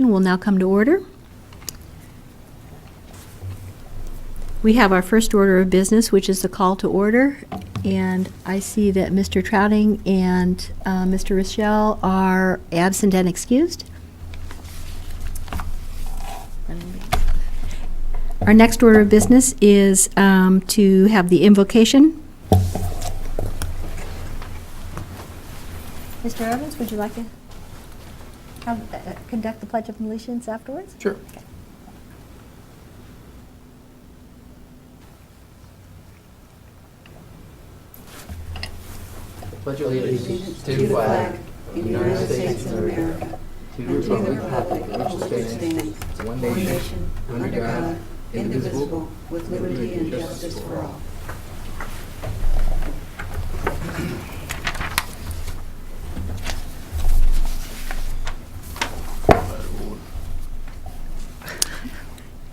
will now come to order. We have our first order of business, which is the call to order, and I see that Mr. Trouting and Mr. Rochelle are absent and excused. Our next order of business is to have the invocation. Mr. Evans, would you like to conduct the Pledge of Allegiance afterwards? Sure. Okay. Pledge allegiance to the flag of the United States of America, to the republic for which it stands, one nation, under God, indivisible, with liberty and justice for all.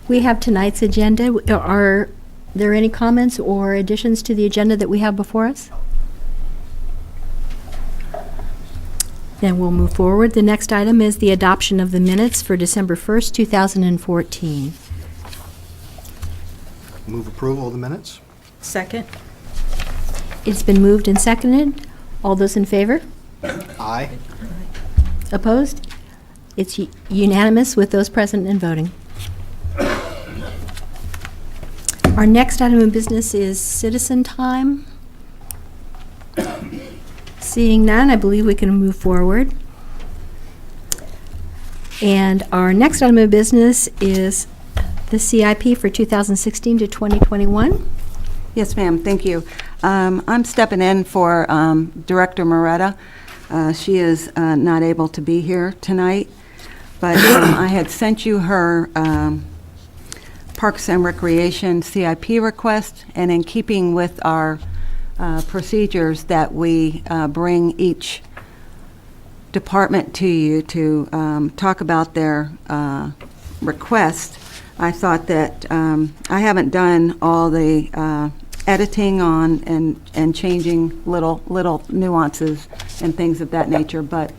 We have tonight's agenda. Are there any comments or additions to the agenda that we have before us? Then we'll move forward. The next item is the adoption of the minutes for December 1st, 2014. Move approval of the minutes? Second. It's been moved and seconded. All those in favor? Aye. Opposed? It's unanimous with those present and voting. Our next item of business is citizen time. Seeing none, I believe we can move forward. And our next item of business is the CIP for 2016 to 2021. Yes, ma'am. Thank you. I'm stepping in for Director Moretta. She is not able to be here tonight, but I had sent you her Parks and Recreation CIP request, and in keeping with our procedures that we bring each department to you to talk about their request, I thought that I haven't done all the editing on and changing little nuances and things of that nature, but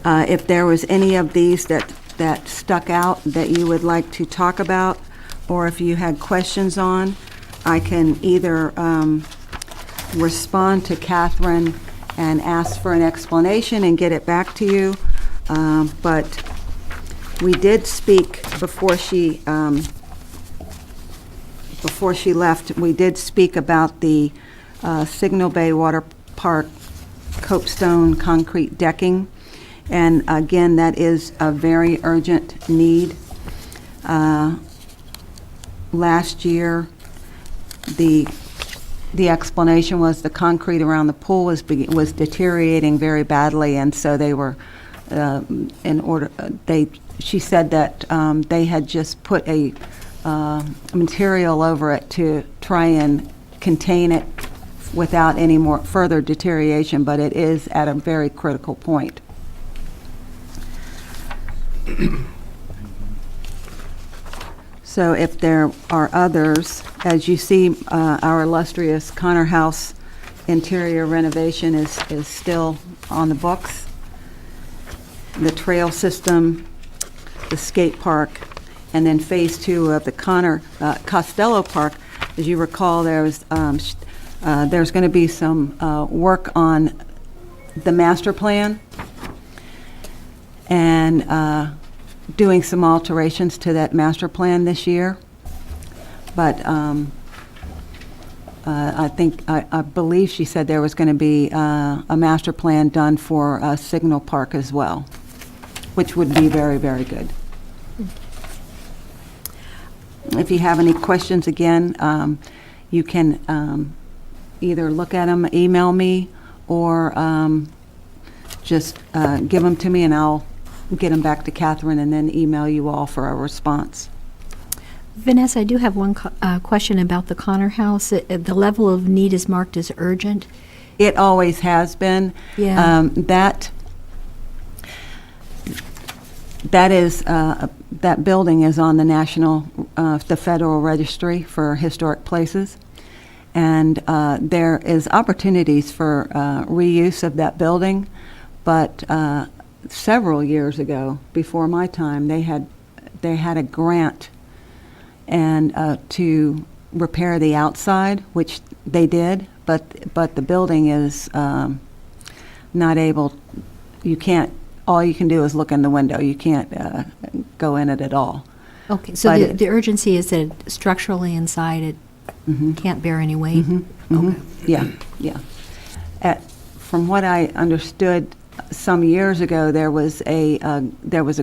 if there was any of these that stuck out that you would like to talk about, or if you had questions on, I can either respond to Catherine and ask for an explanation and get it back to you, but we did speak before she left. We did speak about the Signal Bay Water Park copestone concrete decking, and again, that is a very urgent need. Last year, the explanation was the concrete around the pool was deteriorating very badly, and so they were she said that they had just put a material over it to try and contain it without any more further deterioration, but it is at a very critical point. So if there are others, as you see, our illustrious Connor House interior renovation is still on the books. The trail system, the skate park, and then phase 2 of the Connor Costello Park. As you recall, there's going to be some work on the master plan and doing some alterations to that master plan this year. But I believe she said there was going to be a master plan done for Signal Park as well, which would be very, very good. If you have any questions, again, you can either look at them, email me, or just give them to me, and I'll get them back to Catherine and then email you all for a response. Vanessa, I do have one question about the Connor House. The level of need is marked as urgent. It always has been. Yeah. That building is on the the Federal Registry for Historic Places, and there is opportunities for reuse of that building, but several years ago, before my time, they had a grant and to repair the outside, which they did, but the building is not able. You can't. All you can do is look in the window. You can't go in it at all. Okay, so But the urgency is that structurally inside it can't bear any weight? Okay. Yeah. From what I understood, some years ago there was a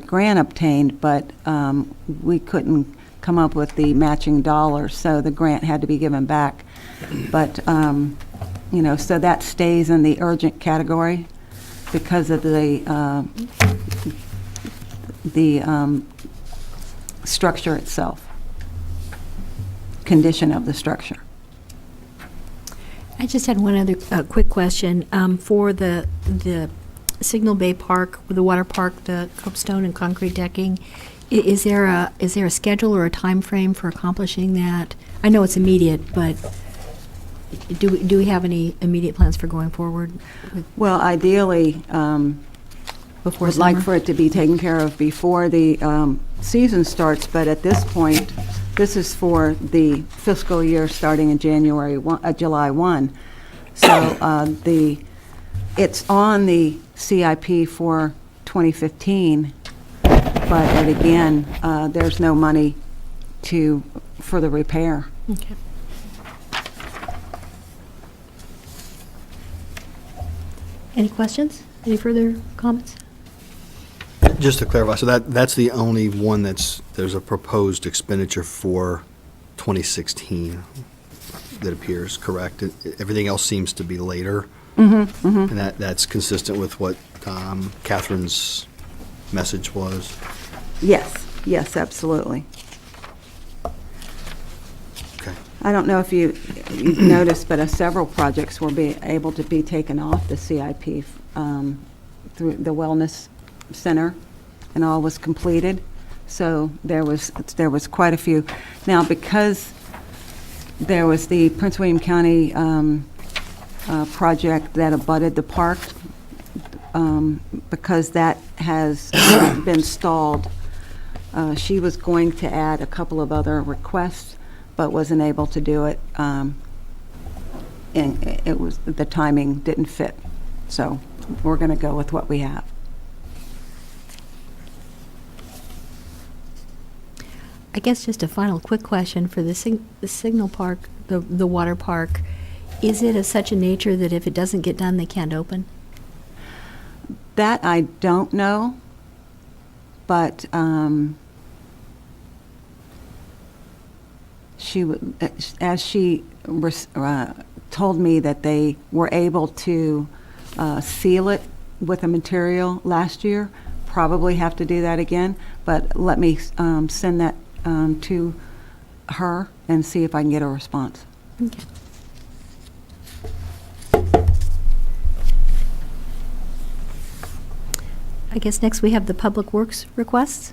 grant obtained, but we couldn't come up with the matching dollars, so the grant had to be given back. But so that stays in the urgent category because of the structure itself, condition of the structure. I just had one other quick question. For the Signal Bay Park, the water park, the copestone and concrete decking, is there a schedule or a time frame for accomplishing that? I know it's immediate, but do we have any immediate plans for going forward Well, ideally, before would like summer? for it to be taken care of before the season starts, but at this point, this is for the fiscal year starting in July 1. So it's on the CIP for 2015, but again, there's no money for the repair. Okay. Any questions? Any further comments? Just to clarify, so that's the only one there's a proposed expenditure for 2016 that appears, correct? Everything else seems to be later? And that's consistent with what Catherine's message was? Yes, absolutely. Okay. I don't know if you've noticed, but several projects will be able to be taken off the CIP through the Wellness Center, and all was completed. So there was quite a few. Now, because there was the Prince William County project that abutted the park, because that has been stalled, she was going to add a couple of other requests, but wasn't able to do it. And the timing didn't fit. So we're going to go with what we have. I guess just a final quick question for the Signal Park, the water park. Is it of such a nature that if it doesn't get done, they can't open? That I don't know, but as she told me that they were able to seal it with a material last year, probably have to do that again, but let me send that to her and see if I can get a response. Okay. I guess next we have the Public Works requests.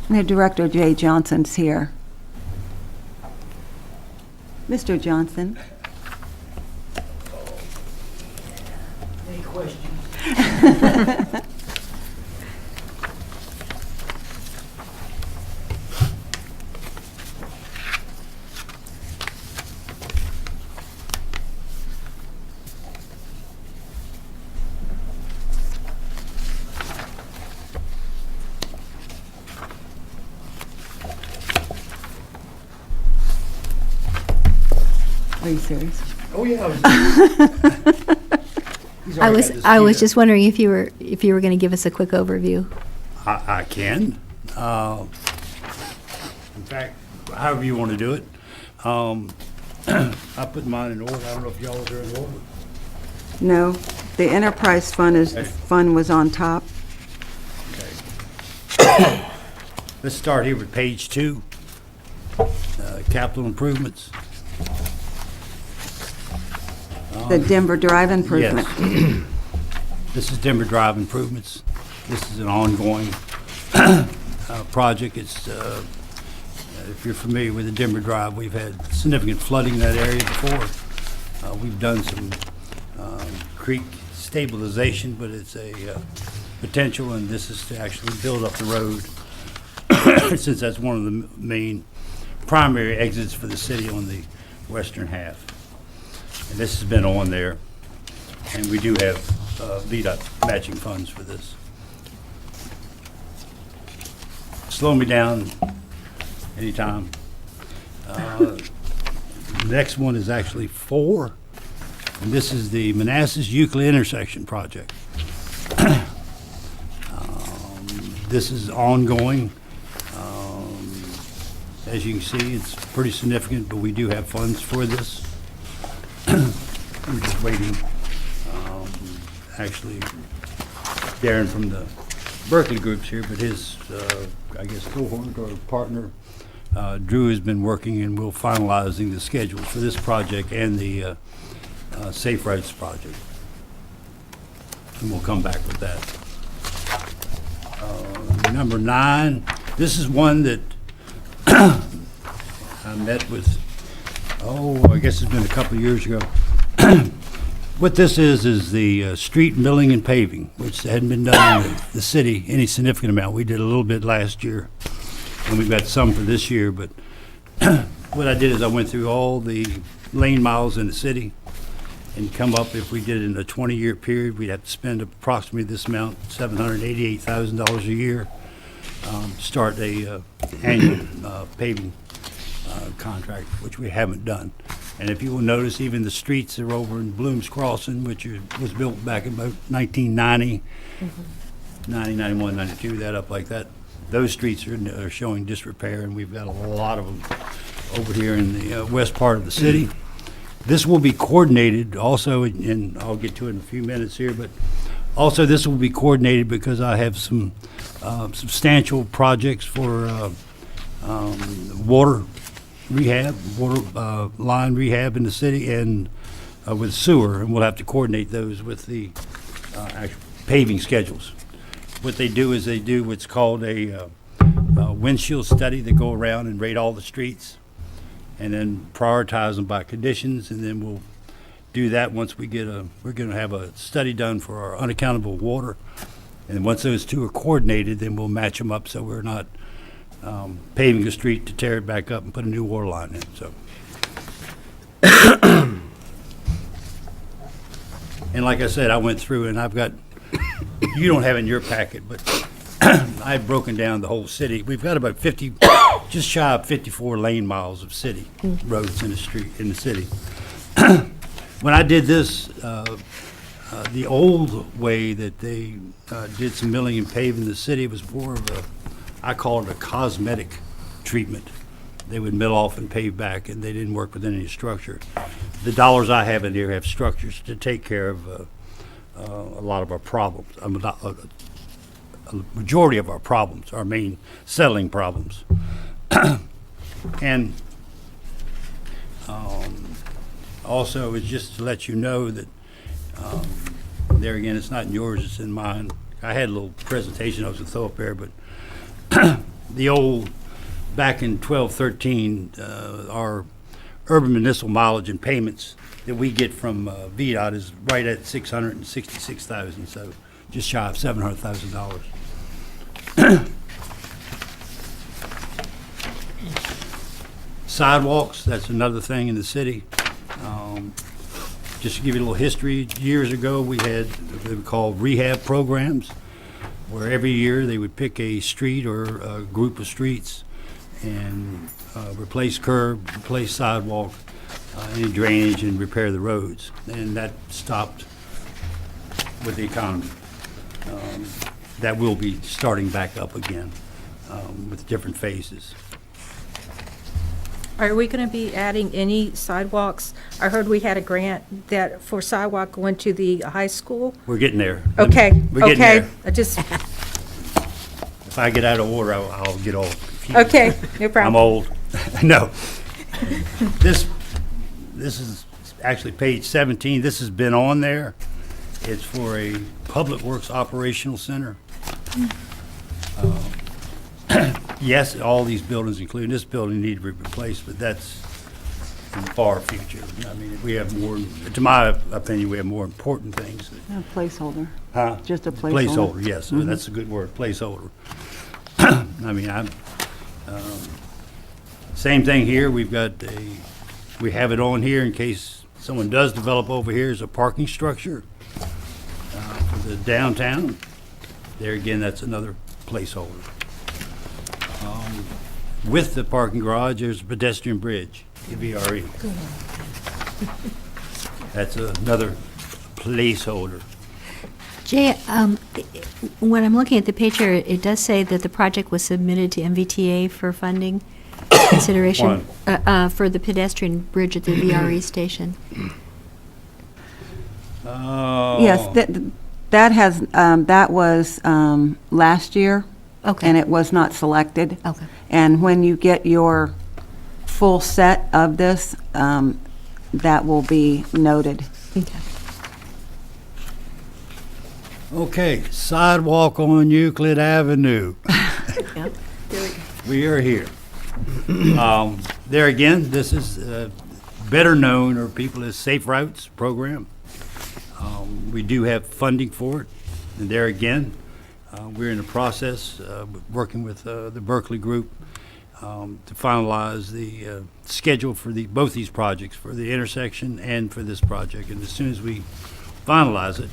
The Director, Jay Johnson's here. Mr. Johnson. Any questions? Are you serious? Oh, yeah. I was just wondering if you were going to give us a quick overview. I can. In fact, however you want to do it. I put mine in order. I don't know if y'all are in order. No, the enterprise fund was on top. Okay. Let's start here with page 2, capital improvements. The Denver Drive improvement. Yes. This is Denver Drive improvements. This is an ongoing project. It's, if you're familiar with the Denver Drive, we've had significant flooding in that area before. We've done some creek stabilization, but it's a potential, and this is to actually build up the road, since that's one of the main primary exits for the city on the western half. And this has been on there, and we do have VDOT matching funds for this. Slow me down anytime. The next one is actually 4, and this is the Manassas Euclid intersection project. This is ongoing. As you can see, it's pretty significant, but we do have funds for this. We're just waiting. Actually, Darren from the Berkeley group's here, but his, I guess, cohort or partner, Drew, has been working, and we're finalizing the schedules for this project and the Safe Routes project. And we'll come back with that. Number 9, this is one that I met with, I guess it's been a couple of years ago. What this is the street milling and paving, which hadn't been done in the city any significant amount. We did a little bit last year, and we've got some for this year, but what I did is I went through all the lane miles in the city and come up, if we did it in a 20-year period, we'd have to spend approximately this amount, $788,000 a year, start a annual paving contract, which we haven't done. And if you will notice, even the streets that are over in Bloom's Crossing, which was built back in about 1990, 90, 91, 92, that up like that, those streets are showing disrepair, and we've got a lot of them over here in the west part of the city. This will be coordinated also, and I'll get to it in a few minutes here, but also this will be coordinated because I have some substantial projects for water rehab, water line rehab in the city, and with sewer, and we'll have to coordinate those with the actual paving schedules. What they do is they do what's called a windshield study. They go around and rate all the streets and then prioritize them by conditions, and then we'll do that once we get we're going to have a study done for our unaccountable water, and once those two are coordinated, then we'll match them up so we're not paving a street to tear it back up and put a new water line in. So, and like I said, I went through, and I've got, you don't have it in your packet, but I've broken down the whole city. We've got about 50, just shy of 54 lane miles of city roads in the city. When I did this, the old way that they did some milling and paving in the city was more of I call it a cosmetic treatment. They would mill off and pave back, and they didn't work with any structure. The dollars I have in here have structures to take care of a lot of our problems. A majority of our problems, our main settling problems. And also, it's just to let you know that, there again, it's not in yours, it's in mine. I had a little presentation I was going to throw up there, but the old, back in 1213, our urban municipal mileage and payments that we get from VDOT is right at $666,000, so just shy of $700,000. Sidewalks, that's another thing in the city. Just to give you a little history, years ago we had what they would call rehab programs, where every year they would pick a street or a group of streets and replace curb, replace sidewalk, any drainage, and repair the roads. And that stopped with the economy. That will be starting back up again with different phases. Are we going to be adding any sidewalks? I heard we had a grant that for sidewalk going to the high school. We're getting there. Okay, We're getting okay. there. I just, If I get out of order, I'll get all confused. okay, no I'm problem. old. No. This is actually page 17. This has been on there. It's for a Public Works Operational Center. Yes, all these buildings, including this building, need to be replaced, but that's in the far future. I mean, we have more, to my opinion, we have more important things. A placeholder. Huh? Just a placeholder. Placeholder, yes, that's a good word, placeholder. I mean, same thing here, we have it on here in case someone does develop over here as a parking structure for the downtown. There again, that's another placeholder. With the parking garage, there's a pedestrian bridge, the VRE. That's another placeholder. Jay, when I'm looking at the page here, it does say that the project was submitted to MVTA for funding consideration for the pedestrian bridge at the VRE station. Oh. Yes, that was last year. Okay. And it was not selected. Okay. And when you get your full set of this, that will be noted. Okay. Okay, sidewalk on Euclid Avenue. Yep. We are here. There again, this is better known or people as Safe Routes program. We do have funding for it. And there again, we're in the process, working with the Berkeley group to finalize the schedule for both these projects, for the intersection and for this project. And as soon as we finalize it,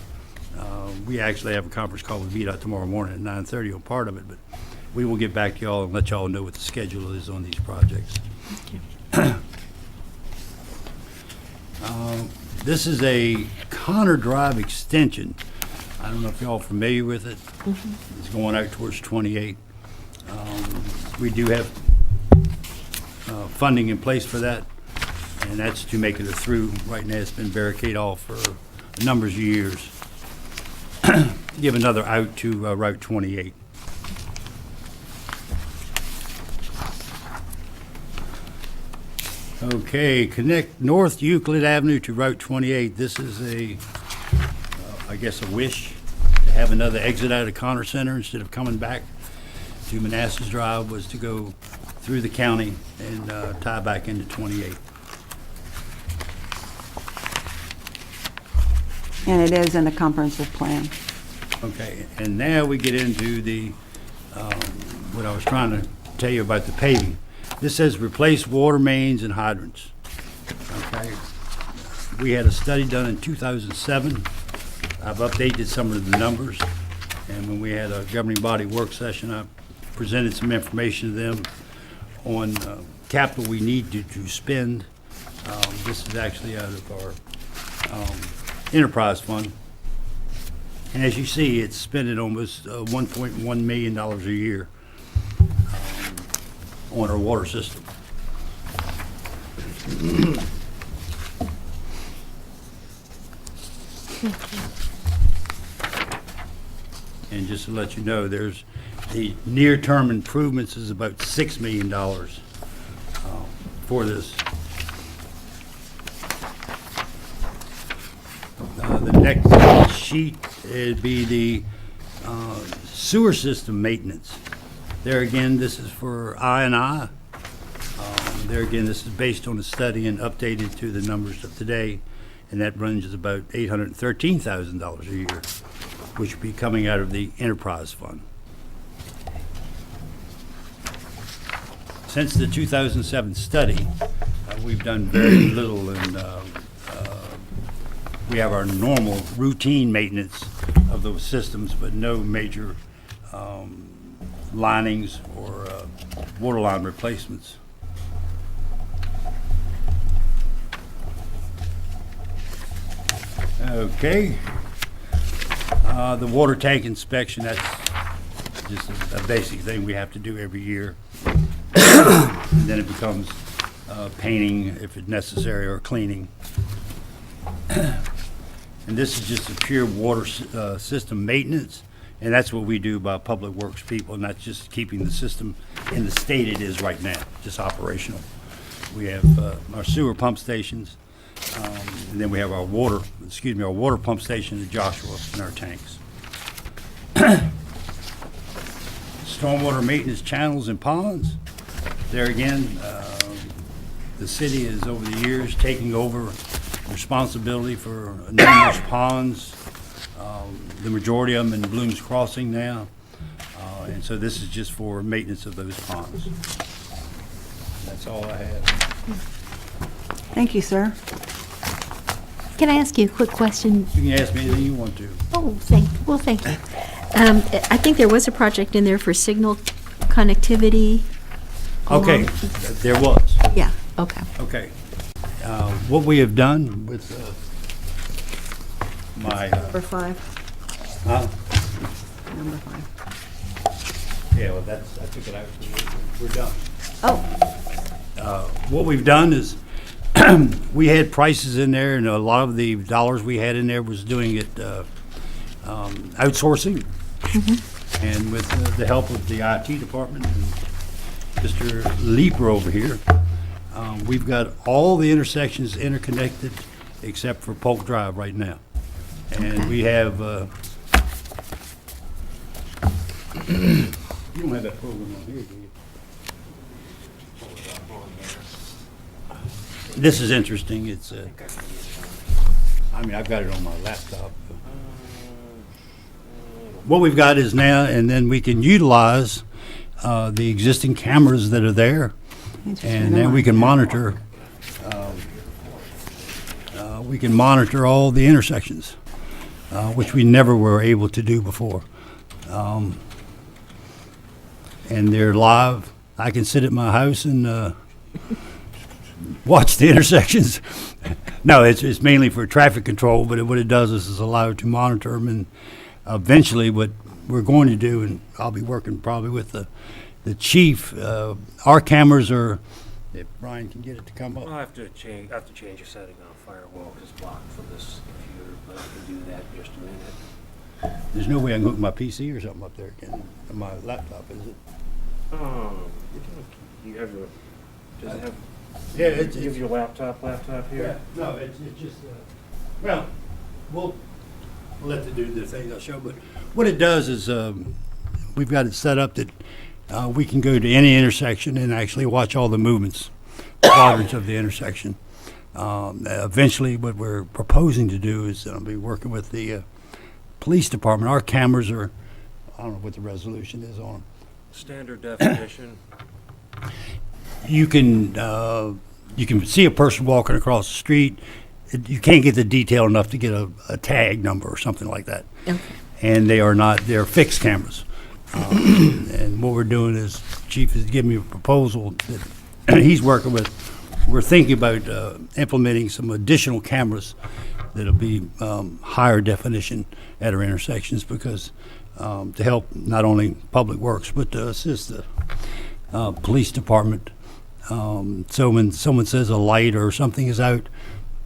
we actually have a conference call with VDOT tomorrow morning at 9:30 on part of it, but we will get back to y'all and let y'all know what the schedule is on these projects. This is a Connor Drive extension. I don't know if y'all are familiar with it. It's going out towards 28. We do have funding in place for that, and that's to make it a through. Right now, it's been barricaded off for a number of years. Give another out to Route 28. Okay, connect North Euclid Avenue to Route 28. This is I guess a wish to have another exit out of Connor Center instead of coming back to Manassas Drive, was to go through the county and tie back into 28. And it is in the comprehensive plan. Okay, and now we get into the, what I was trying to tell you about the paving. This says replace water mains and hydrants. Okay, we had a study done in 2007. I've updated some of the numbers, and when we had a governing body work session, I presented some information to them on capital we need to spend. This is actually out of our enterprise fund. And as you see, it's spending almost $1.1 million a year on our water system. And just to let you know, there's the near-term improvements is about $6 million for this. The next sheet, it'd be the sewer system maintenance. There again, this is for I&I. There again, this is based on a study and updated to the numbers of today, and that ranges about $813,000 a year, which would be coming out of the enterprise fund. Since the 2007 study, we've done very little, and we have our normal routine maintenance of those systems, but no major linings or water line replacements. Okay. The water tank inspection, that's just a basic thing we have to do every year. And then it becomes painting if it's necessary, or cleaning. And this is just a pure water system maintenance, and that's what we do by Public Works people, and that's just keeping the system in the state it is right now, just operational. We have our sewer pump stations, and then we have our water pump station at Joshua and our tanks. Stormwater maintenance channels and ponds. There again, The city is, over the years, taking over responsibility for numerous ponds, the majority of them in Bloom's Crossing now. And so this is just for maintenance of those ponds. That's all I have. Thank you, sir. Can I ask you a quick question? You can ask me anything you want to. Oh, thank you. I think there was a project in there for signal connectivity. Okay, along- there was. Yeah, okay. Okay. What we have done with my, Number 5. huh? Number 5. Yeah, well, that's, I took it out, we're done. Oh, What we've done is, we had prices in there, and a lot of the dollars we had in there was doing it outsourcing. And with the help of the IT department and Mr. Leeper over here, we've got all the intersections interconnected except for Polk Drive right now. And we have, you don't have that program on here, do you? This is interesting. It's, I mean, I've got it on my laptop. What we've got is now, and then we can utilize the existing cameras that are there, and then we can monitor. We can monitor all the intersections, which we never were able to do before. And they're live. I can sit at my house and watch the intersections. No, it's mainly for traffic control, but what it does is allow it to monitor them. And eventually what we're going to do, and I'll be working probably with the chief, our cameras are, if Brian can get it to come up. I'll have to change a setting on firewall because it's blocked from this computer, but I can do that in just a minute. There's no way I can hook my PC or something up there again, on my laptop, is it? You have your, does it have, Yeah, you have your laptop here? No, it's just, well, we'll let it do the things I'll show, but what it does is, we've got it set up that we can go to any intersection and actually watch all the movements, quadrants of the intersection. Eventually, what we're proposing to do is I'll be working with the police department. Our cameras are, I don't know what the resolution is on them. Standard definition. You can see a person walking across the street. You can't get the detail enough to get a tag number or something like that. Okay. And they're fixed cameras. And what we're doing is, Chief is giving me a proposal that he's working with. We're thinking about implementing some additional cameras that'll be higher definition at our intersections because to help not only Public Works, but to assist the police department. So when someone says a light or something is out,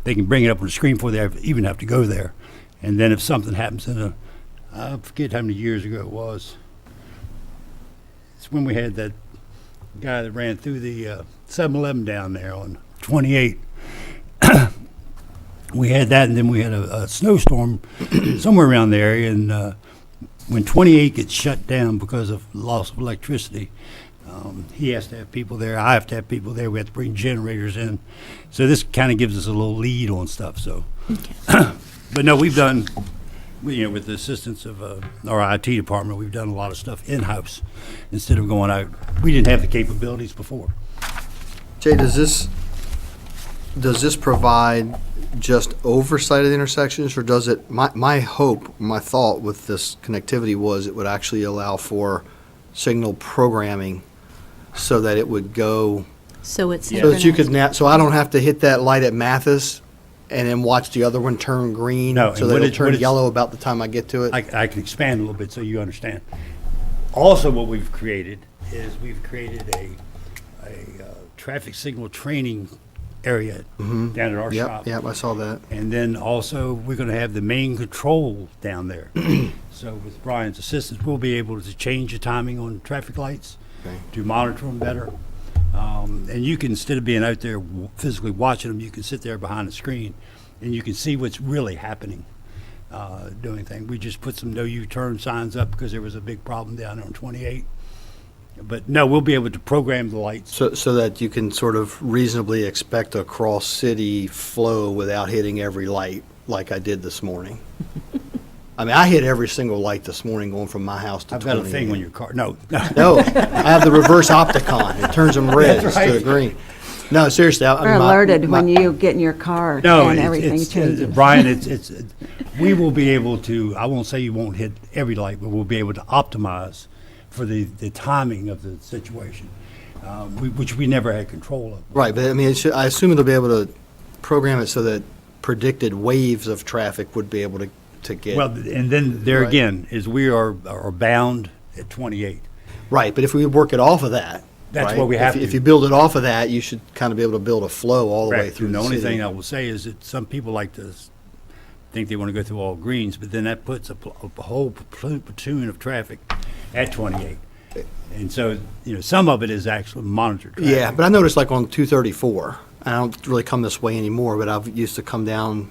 they can bring it up on the screen before they even have to go there. And then if something happens I forget how many years ago it was. It's when we had that guy that ran through the 7-Eleven down there on 28. We had that, and then we had a snowstorm somewhere around the area, and when 28 gets shut down because of loss of electricity, he has to have people there. I have to have people there. We have to bring generators in. So this kind of gives us a little lead on stuff. So, but no, we've done, with the assistance of our IT department, we've done a lot of stuff in-house instead of going out. We didn't have the capabilities before. Jay, does this provide just oversight of the intersections, or does it, my hope, my thought with this connectivity was it would actually allow for signal programming so that it would go, So it's so that you could, synchronized. so I don't have to hit that light at Mathis and then watch the other one turn green, No, so and that what it'll it- turn what it's- yellow about the time I get to it? I can expand a little bit so you understand. Also, what we've created is we've created a traffic signal training area down at our shop. Yep, I saw that. And then also, we're going to have the main control down there. So with Brian's assistance, we'll be able to change the timing on traffic lights Okay. to monitor them better. And you can, instead of being out there physically watching them, you can sit there behind the screen and you can see what's really happening, doing things. We just put some no U-turn signs up because there was a big problem down there on 28. But no, we'll be able to program the lights. So that you can sort of reasonably expect a cross-city flow without hitting every light like I did this morning. I mean, I hit every single light this morning going from my house to I've got a 28. thing on your car. No. No, I have the reverse opticon. It turns them red That's instead right. of green. No, seriously. I We're mean, alerted when you get in your car No, and everything it's, changes. Brian, we will be able to, I won't say you won't hit every light, but we'll be able to optimize for the timing of the situation, which we never had control of. Right, but I mean, I assume it'll be able to program it so that predicted waves of traffic would be able to get. Well, and then there Right. again, is we are bound at 28. Right, but if we work it off of that. That's right? what we have If to. you build it off of that, you should kind of be able to build a flow all the way Correct. through And the the only city. thing I will say is that some people like to think they want to go through all greens, but then that puts a whole platoon of traffic at 28. And so, some of it is actually monitored traffic. Yeah, but I noticed like on 234, I don't really come this way anymore, but I've used to come down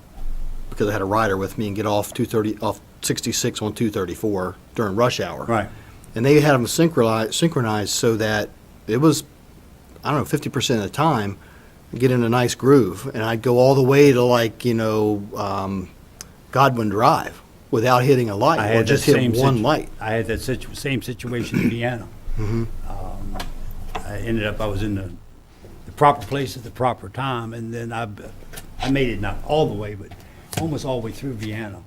because I had a rider with me and get off 66 on 234 during rush hour. Right. And they had them synchronized so that it was, I don't know, 50% of the time, get in a nice groove. And I'd go all the way to Godwin Drive without hitting a light, I or had just that hit same one light. I had that same situation in Vienna. I was in the proper place at the proper time, and then I made it not all the way, but almost all the way through Vienna.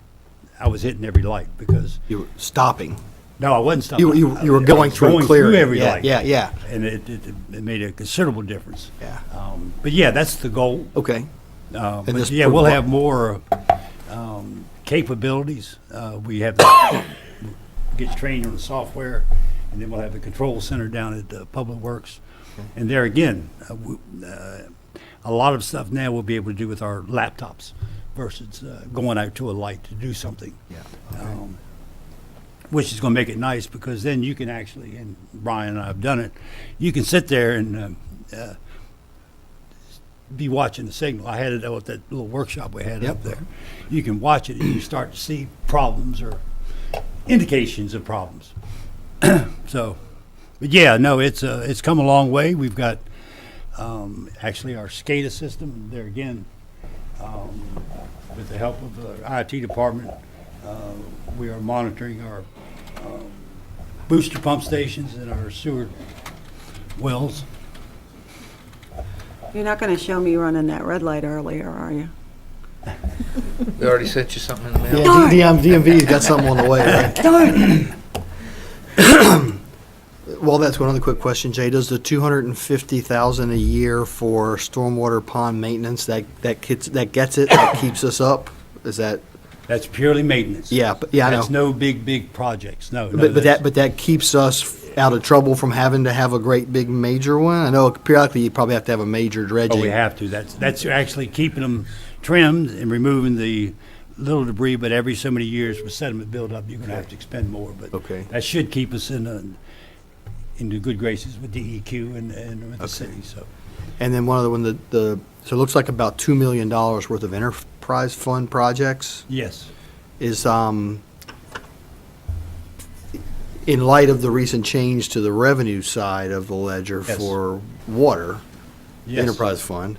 I was hitting every light because, You were stopping. no, I wasn't stopping. You were I going was through going clearing. every Yeah, light. yeah. And it made a considerable difference. Yeah. But yeah, that's the goal. Okay. But this yeah, pro- we'll have more capabilities. We have to get trained on the software, and then we'll have the control center down at Public Works. And there again, a lot of stuff now we'll be able to do with our laptops versus going out to a light to do something. Yeah. Which is going to make it nice because then you can actually, and Brian and I have done it, you can sit there and be watching the signal. I had it at that little workshop we had Yep. up there. You can watch it and you start to see problems or indications of problems. So, but yeah, no, it's come a long way. We've got actually our SCADA system there again, with the help of the IT department. We are monitoring our booster pump stations and our sewer wells. You're not going to show me running that red light earlier, are you? They already sent you something in the mail? Yeah, DMV's got something on the way, right? Well, that's one other quick question, Jay. Does the $250,000 a year for stormwater pond maintenance, that gets it, that keeps us up? Is that, That's purely maintenance. yeah, but, yeah, I know. That's no big projects, no. But that keeps us out of trouble from having to have a great big major one? I know periodically you probably have to have a major dredging. Oh, we have to. That's actually keeping them trimmed and removing the little debris, but every so many years with sediment buildup, you're gonna have to expend more, but Okay. that should keep us into good graces with DEQ and with the Okay. city, so. And then one other one, so it looks like about $2 million worth of enterprise fund projects Yes, is, in light of the recent change to the revenue side of the ledger Yes. for water, the yes. enterprise fund,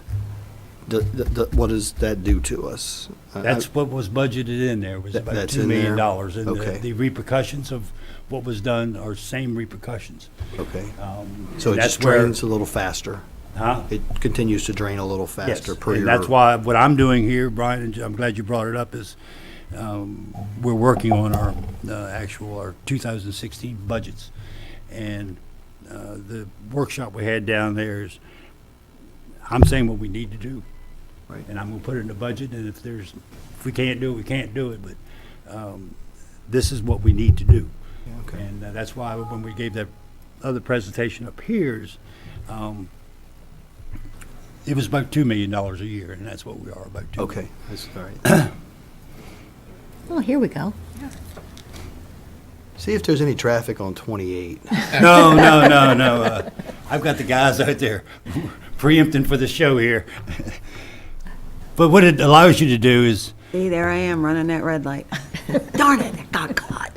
what does that do to us? That's what was budgeted in there, was about That's $2 in million. there? And Okay. the repercussions of what was done are same repercussions. Okay, Um, so it that's just where- drains a little faster. Huh? It continues to drain a little Yes, faster per and year. that's why what I'm doing here, Brian, and I'm glad you brought it up, is we're working on our 2016 budgets. And the workshop we had down there is, I'm saying what we need to do. Right. And I'm going to put it in the budget, and if we can't do it, we can't do it, but this is what we need to do. Okay. And that's why when we gave that other presentation up here, it was about $2 million a year, and that's what we are, about $2 million. Okay, that's all right. Oh, here we go. See if there's any traffic on 28. No. I've got the guys out there preempting for the show here. But what it allows you to do is, See, there I am running that red light. Darn it, I got caught.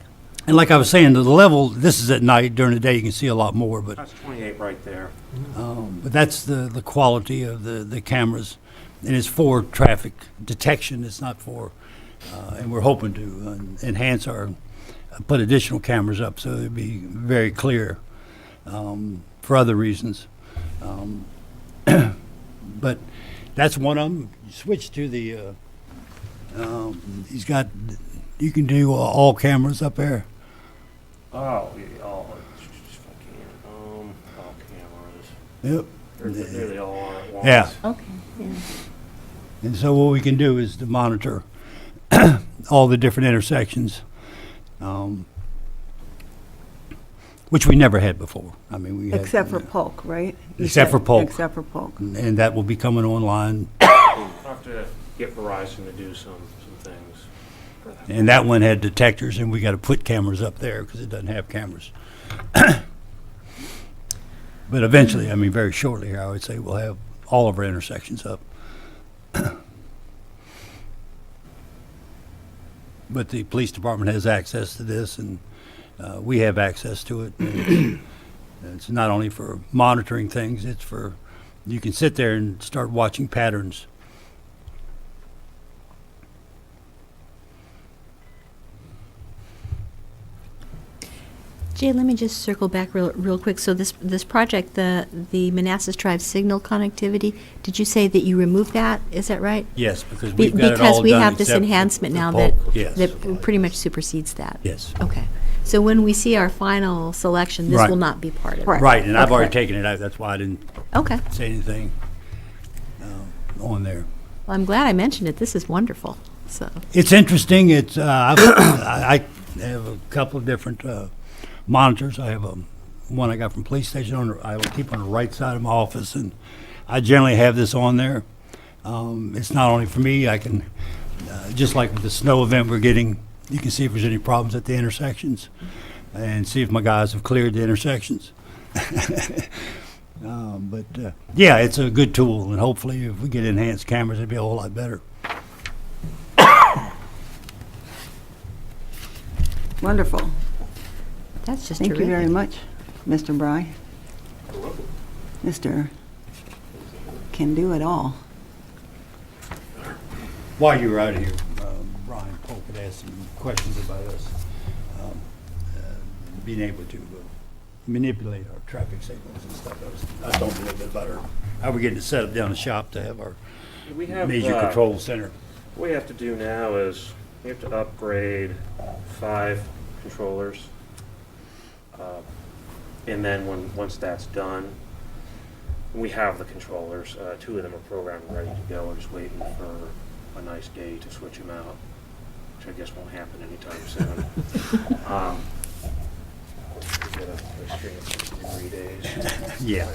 And like I was saying, the level, this is at night, during the day you can see a lot more, but That's 28 right there. But that's the quality of the cameras, and it's for traffic detection. It's not for, and we're hoping to enhance our, put additional cameras up so it'd be very clear for other reasons. But that's one of them. You switch to the, he's got, you can do all cameras up there. Oh, yeah, all, if I can, all cameras. Yep. There they all are at once. Yeah. Okay, yeah. And so what we can do is to monitor all the different intersections, which we never had before. I mean, we had. Except for Polk, right? You Except said- for Polk. Except for Polk. And that will be coming online. I'll have to get Verizon to do some things for that. And that one had detectors, and we got to put cameras up there because it doesn't have cameras. But eventually, I mean, very shortly here, I would say we'll have all of our intersections up. But the police department has access to this, and we have access to it. And it's not only for monitoring things, it's for, you can sit there and start watching patterns. Jay, let me just circle back real quick. So this project, the Manassas Drive signal connectivity, did you say that you removed that? Is that right? Yes, because we've got it all Because we done have this except enhancement the now bulk. that, Yes. that pretty much supersedes that. Yes. Okay. So when we see our final selection, this Right. will not be part of it? Right. Right, and I've already Okay. taken it out, that's why I didn't Okay. say anything on there. Well, I'm glad I mentioned it. This is wonderful, so. It's interesting, it's, I have a couple of different monitors. I have one I got from police station, I will keep on the right side of my office, and I generally have this on there. It's not only for me, I can, just like with the snow event we're getting, you can see if there's any problems at the intersections, and see if my guys have cleared the intersections. Yeah, it's a good tool, and hopefully if we get enhanced cameras, it'll be a whole lot better. Wonderful. That's just Thank you very terrific. much, Mr. Bry. Mr. Can do it all. While you were out here, Brian Polk had asked some questions about us being able to manipulate our traffic signals and stuff. I was talking a little bit about how we're getting it set up down the shop to have our We have, major control center. what we have to do now is we have to upgrade 5 controllers. And then once that's done, we have the controllers. 2 of them are programmed and ready to go. We're just waiting for a nice day to switch them out, which I guess won't happen anytime soon. We get a string of 60-degree days. Yeah.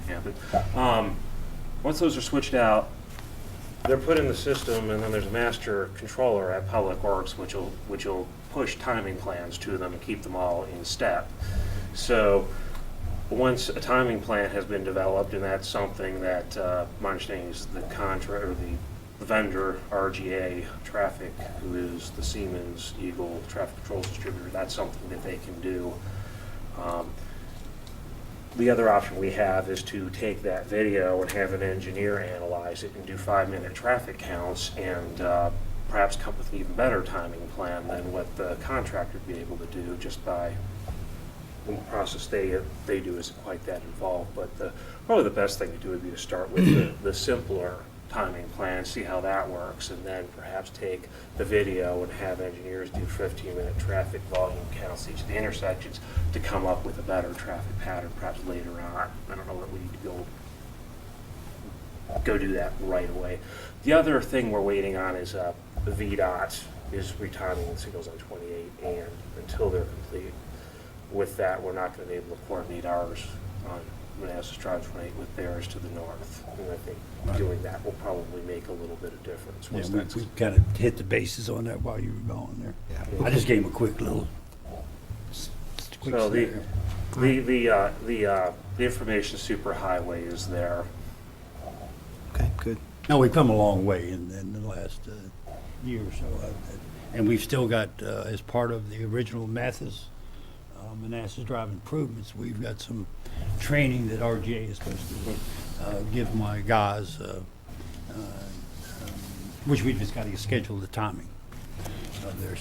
Happen. Once those are switched out, they're put in the system, and then there's a master controller at Public Works, which will push timing plans to them and keep them all in step. So once a timing plan has been developed, and that's something that my understanding is the the vendor, RGA Traffic, who is the Siemens Eagle Traffic Controls distributor, that's something that they can do. The other option we have is to take that video and have an engineer analyze it and do 5-minute traffic counts, and perhaps come up with an even better timing plan than what the contractor would be able to do just by the process they do isn't quite that involved. But probably the best thing to do would be to start with the simpler timing plan, see how that works, and then perhaps take the video and have engineers do 15-minute traffic volume counts each of the intersections to come up with a better traffic pattern perhaps later on. I don't know that we need to go do that right away. The other thing we're waiting on is the VDOT is retiming the signals on 28, and until they're complete with that, we're not going to be able to coordinate ours on Manassas Drive 28 with theirs to the north. And I think doing that will probably make a little bit of difference. Yeah, once we that's- kind of hit the bases on that while you were gone there. Yeah. I just gave him a quick little. Quick So scenario. the information superhighway is there. Okay, good. No, we've come a long way in the last year or so. And we've still got, as part of the original Manassas Drive improvements, we've got some training that RGA is supposed to give my guys, which we just got to schedule the timing there,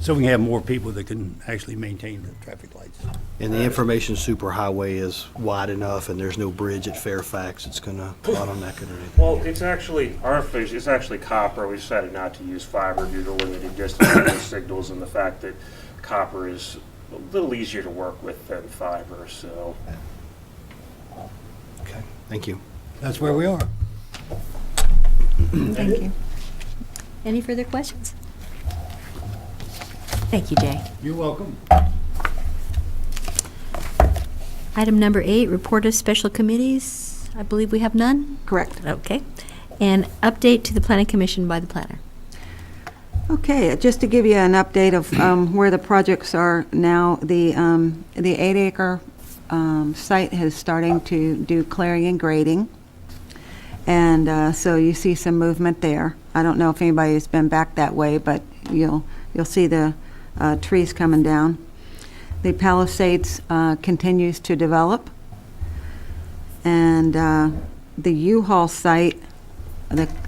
so we can have more people that can actually maintain the traffic lights. And the information superhighway is wide enough, and there's no bridge at Fairfax, it's gonna bottleneck it or anything. Well, it's actually, it's actually copper. We decided not to use fiber due to limited distance of the signals and the fact that copper is a little easier to work with than fiber, so. Okay, thank you. That's where we are. Thank you. Any further questions? Thank you, Jay. You're welcome. Item number 8, report of special committees. I believe we have none? Correct. Okay. And update to the planning commission by the planner. Okay, just to give you an update of where the projects are now, the 8-acre site is starting to do clearing and grading. And so you see some movement there. I don't know if anybody's been back that way, but you'll see the trees coming down. The Palisades continues to develop. And the U-Haul site,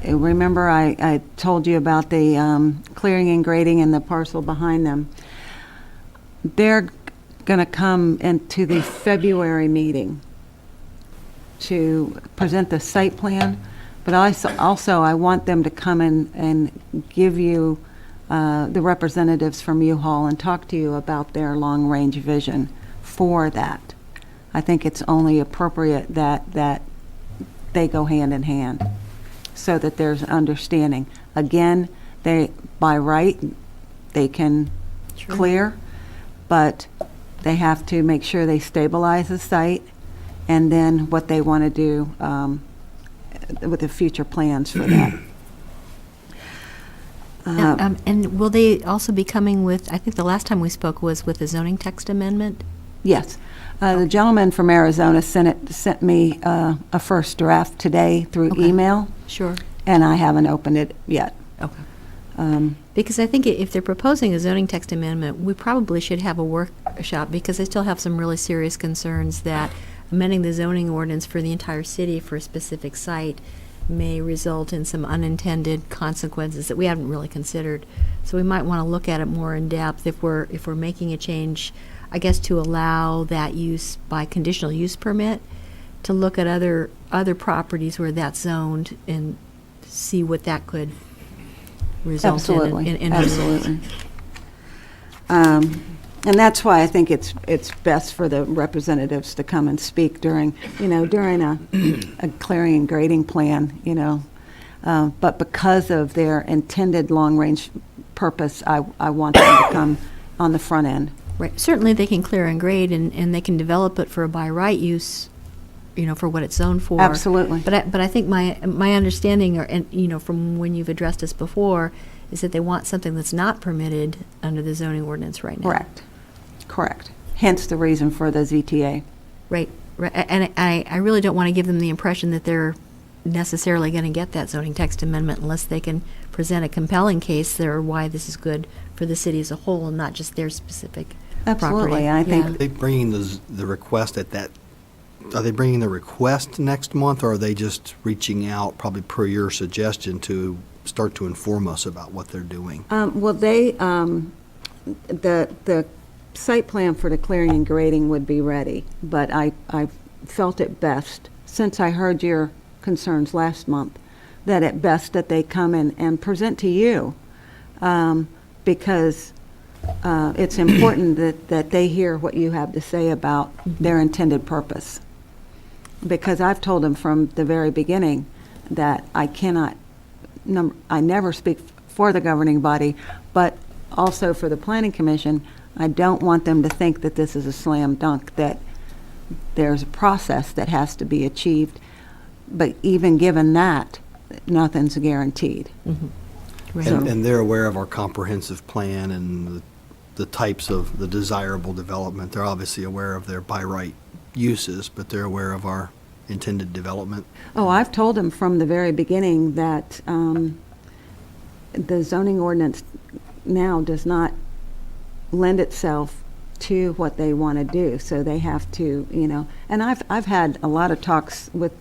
remember I told you about the clearing and grading and the parcel behind them. They're going to come into the February meeting to present the site plan, but also I want them to come in and give you the representatives from U-Haul and talk to you about their long-range vision for that. I think it's only appropriate that they go hand in hand so that there's understanding. Again, by right, they can clear, but they have to make sure they stabilize the site and then what they want to do with the future plans for that. And will they also be coming with, I think the last time we spoke was with a zoning text amendment? Yes. The gentleman from Arizona sent me a first draft today through Okay. email, Sure. and I haven't opened it yet. Okay. Because I think if they're proposing a zoning text amendment, we probably should have a workshop because they still have some really serious concerns that amending the zoning ordinance for the entire city for a specific site may result in some unintended consequences that we haven't really considered. So we might want to look at it more in depth if we're making a change, I guess, to allow that use by conditional use permit, to look at other properties where that's zoned and see what that could result Absolutely. in. Absolutely. And that's why I think it's best for the representatives to come and speak during a clearing and grading plan, But because of their intended long-range purpose, I want them to come on the front end. Right. Certainly they can clear and grade and they can develop it for a by right use, for what it's zoned for. Absolutely. But I think my understanding, from when you've addressed us before, is that they want something that's not permitted under the zoning ordinance right now. Correct. Hence the reason for the ZTA. Right. And I really don't want to give them the impression that they're necessarily going to get that zoning text amendment unless they can present a compelling case there why this is good for the city as a whole and not just their specific Absolutely. property. I think Are they bringing the request are they bringing the request next month, or are they just reaching out, probably per your suggestion, to start to inform us about what they're doing? Well, the site plan for the clearing and grading would be ready, but I felt it best, since I heard your concerns last month, that at best that they come in and present to you, because it's important that they hear what you have to say about their intended purpose. Because I've told them from the very beginning that I never speak for the governing body, but also for the planning commission. I don't want them to think that this is a slam dunk, that there's a process that has to be achieved. But even given that, nothing's guaranteed. Mm-hmm. Right. And they're aware of our comprehensive plan and the types of the desirable development. They're obviously aware of their by right uses, but they're aware of our intended development. Oh, I've told them from the very beginning that the zoning ordinance now does not lend itself to what they want to do. So they have to, and I've had a lot of talks with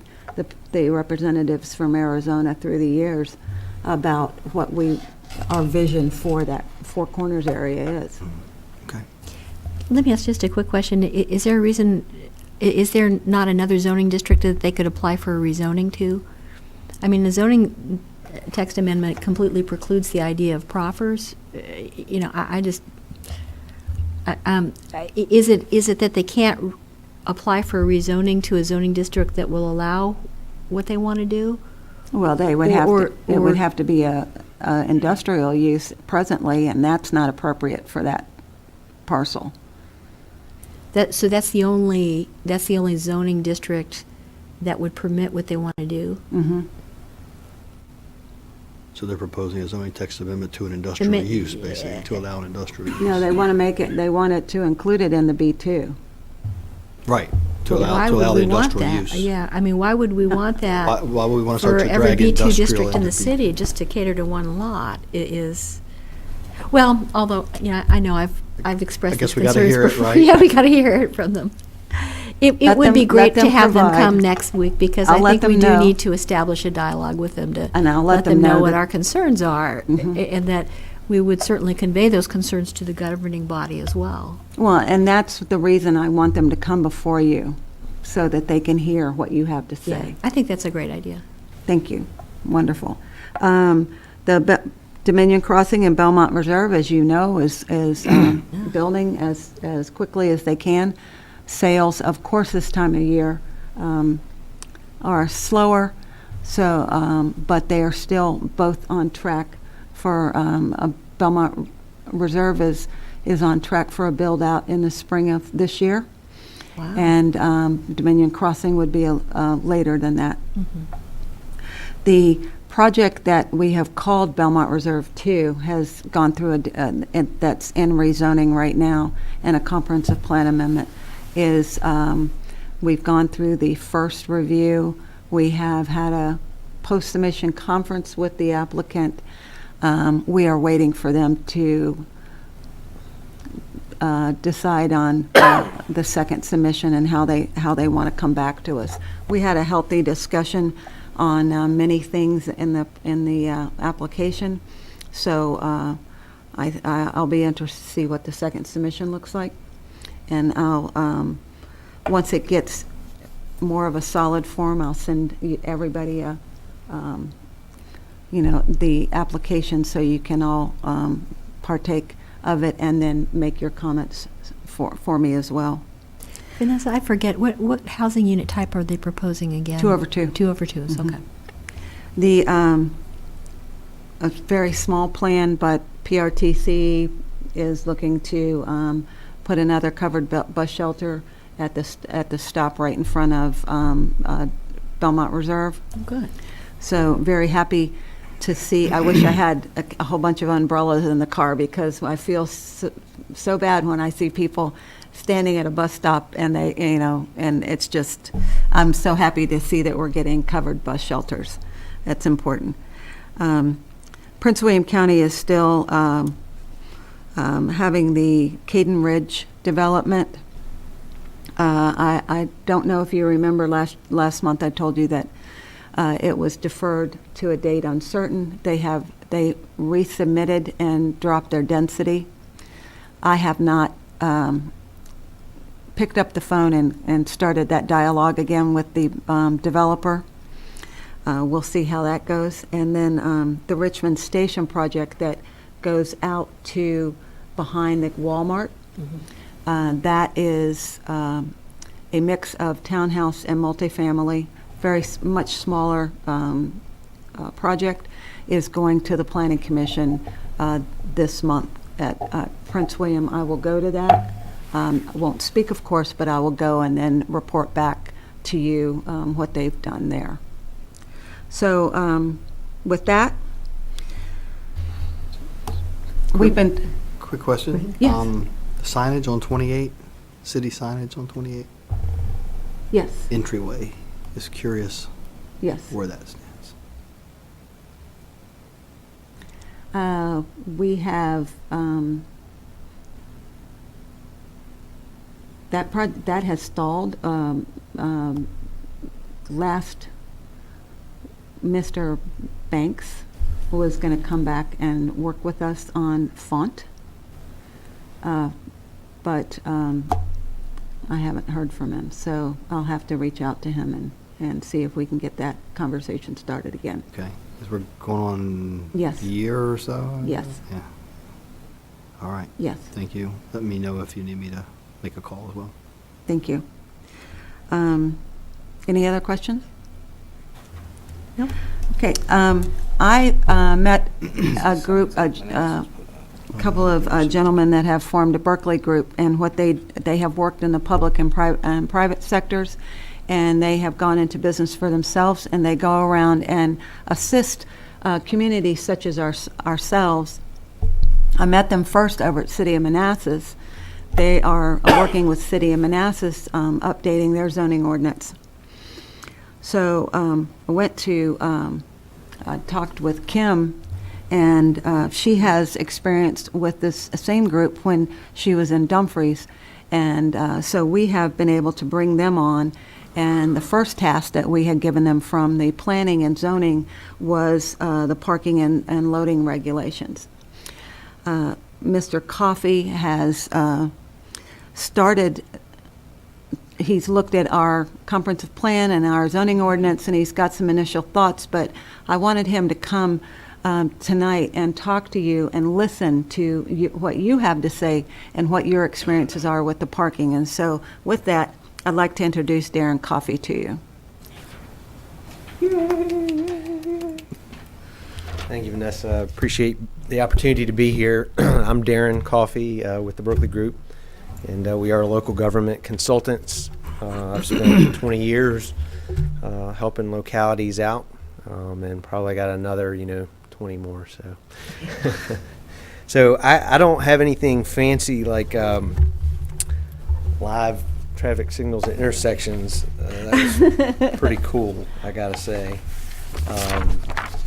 the representatives from Arizona through the years about what our vision for that Four Corners area is. Okay. Let me ask just a quick question. Is there a reason, is there not another zoning district that they could apply for a rezoning to? I mean, the zoning text amendment completely precludes the idea of proffers. Is it that they can't apply for a rezoning to a zoning district that will allow what they want to do? Well, they would it would have to be a industrial use presently, and that's not appropriate for that parcel. So that's the only zoning district that would permit what they want to do? Mm-hmm. So they're proposing a zoning text amendment to an industrial use, basically, to allow an industrial use. No, they want it to include it in the B2. Right, to But allow why the would we want industrial that? use. Yeah, I mean, why would we want that? Why would we want to start For to every drag B2 industrial district in into the city, just to cater to one lot is, well, although, I know I've expressed I guess these we gotta concerns hear it, before. right? Yeah, we gotta hear it from them. It Let would be them- great let to them have them provide. come next week, because I'll I let think we them do know. need to establish a dialogue with them to And I'll let them them know know what that- our concerns are, and that we would certainly convey those concerns to the governing body as well. Well, and that's the reason I want them to come before you, so that they can hear what you have to Yeah, say. I think that's a great idea. Thank you. Wonderful. Dominion Crossing in Belmont Reserve, as you know, is building as quickly as they can. Sales, of course, this time of year are slower, so but they are still both on track for Belmont Reserve is on track for a build out in the spring of this year. Wow. And Dominion Crossing would be later than that. The project that we have called Belmont Reserve 2 has gone through that's in rezoning right now, and a comprehensive plan amendment is, we've gone through the first review. We have had a post-submission conference with the applicant. We are waiting for them to decide on the second submission and how they want to come back to us. We had a healthy discussion on many things in the application, so I'll be interested to see what the second submission looks like, and I'll once it gets more of a solid form, I'll send everybody the application so you can all partake of it and then make your comments for me as well. Vanessa, I forget, what housing unit type are they proposing again? 2/2. 2/2 is okay. The a very small plan, but PRTC is looking to put another covered bus shelter at the stop right in front of Belmont Reserve. Oh, good. So very happy to see. I wish I had a whole bunch of umbrellas in the car, because I feel so bad when I see people standing at a bus stop and they, and it's just, I'm so happy to see that we're getting covered bus shelters. That's important. Prince William County is still having the Caden Ridge development. I don't know if you remember last month I told you that it was deferred to a date uncertain. They resubmitted and dropped their density. I have not picked up the phone and started that dialogue again with the developer. We'll see how that goes. And then the Richmond Station project that goes out to behind the Walmart. That is a mix of townhouse and multifamily, very much smaller project, is going to the Planning Commission this month at Prince William. I will go to that. I won't speak, of course, but I will go and then report back to you what they've done there. So with that, we've been... Quick question. Yes. Signage on 28, city signage on 28, Yes, entryway, is curious yes. where that stands. We have, that has stalled. Last, Mr. Banks was going to come back and work with us on font. But I haven't heard from him, so I'll have to reach out to him and see if we can get that conversation started again. Okay, because we're going on Yes. a year or so? Yes. Yeah. All right. Yes, Thank you. Let me know if you need me to make a call as well. thank you. Any other questions? No. Okay, I met a group, a couple of gentlemen that have formed a Berkeley group, and what they have worked in the public and private sectors, and they have gone into business for themselves, and they go around and assist communities such as ourselves. I met them first over at City of Manassas. They are working with City of Manassas, updating their zoning ordinance. So I went to, I talked with Kim, and she has experience with this same group when she was in Dumfries. And so we have been able to bring them on. And the first task that we had given them from the planning and zoning was the parking and loading regulations. Mr. Coffey has started, he's looked at our comprehensive plan and our zoning ordinance, and he's got some initial thoughts, but I wanted him to come tonight and talk to you and listen to what you have to say and what your experiences are with the parking. And so with that, I'd like to introduce Darren Coffey to you. Thank you, Vanessa. Appreciate the opportunity to be here. I'm Darren Coffey with the Berkeley Group, and we are local government consultants. I've spent 20 years helping localities out, and probably got another, 20 more. So I don't have anything fancy like live traffic signals at intersections. That was pretty cool, I gotta say.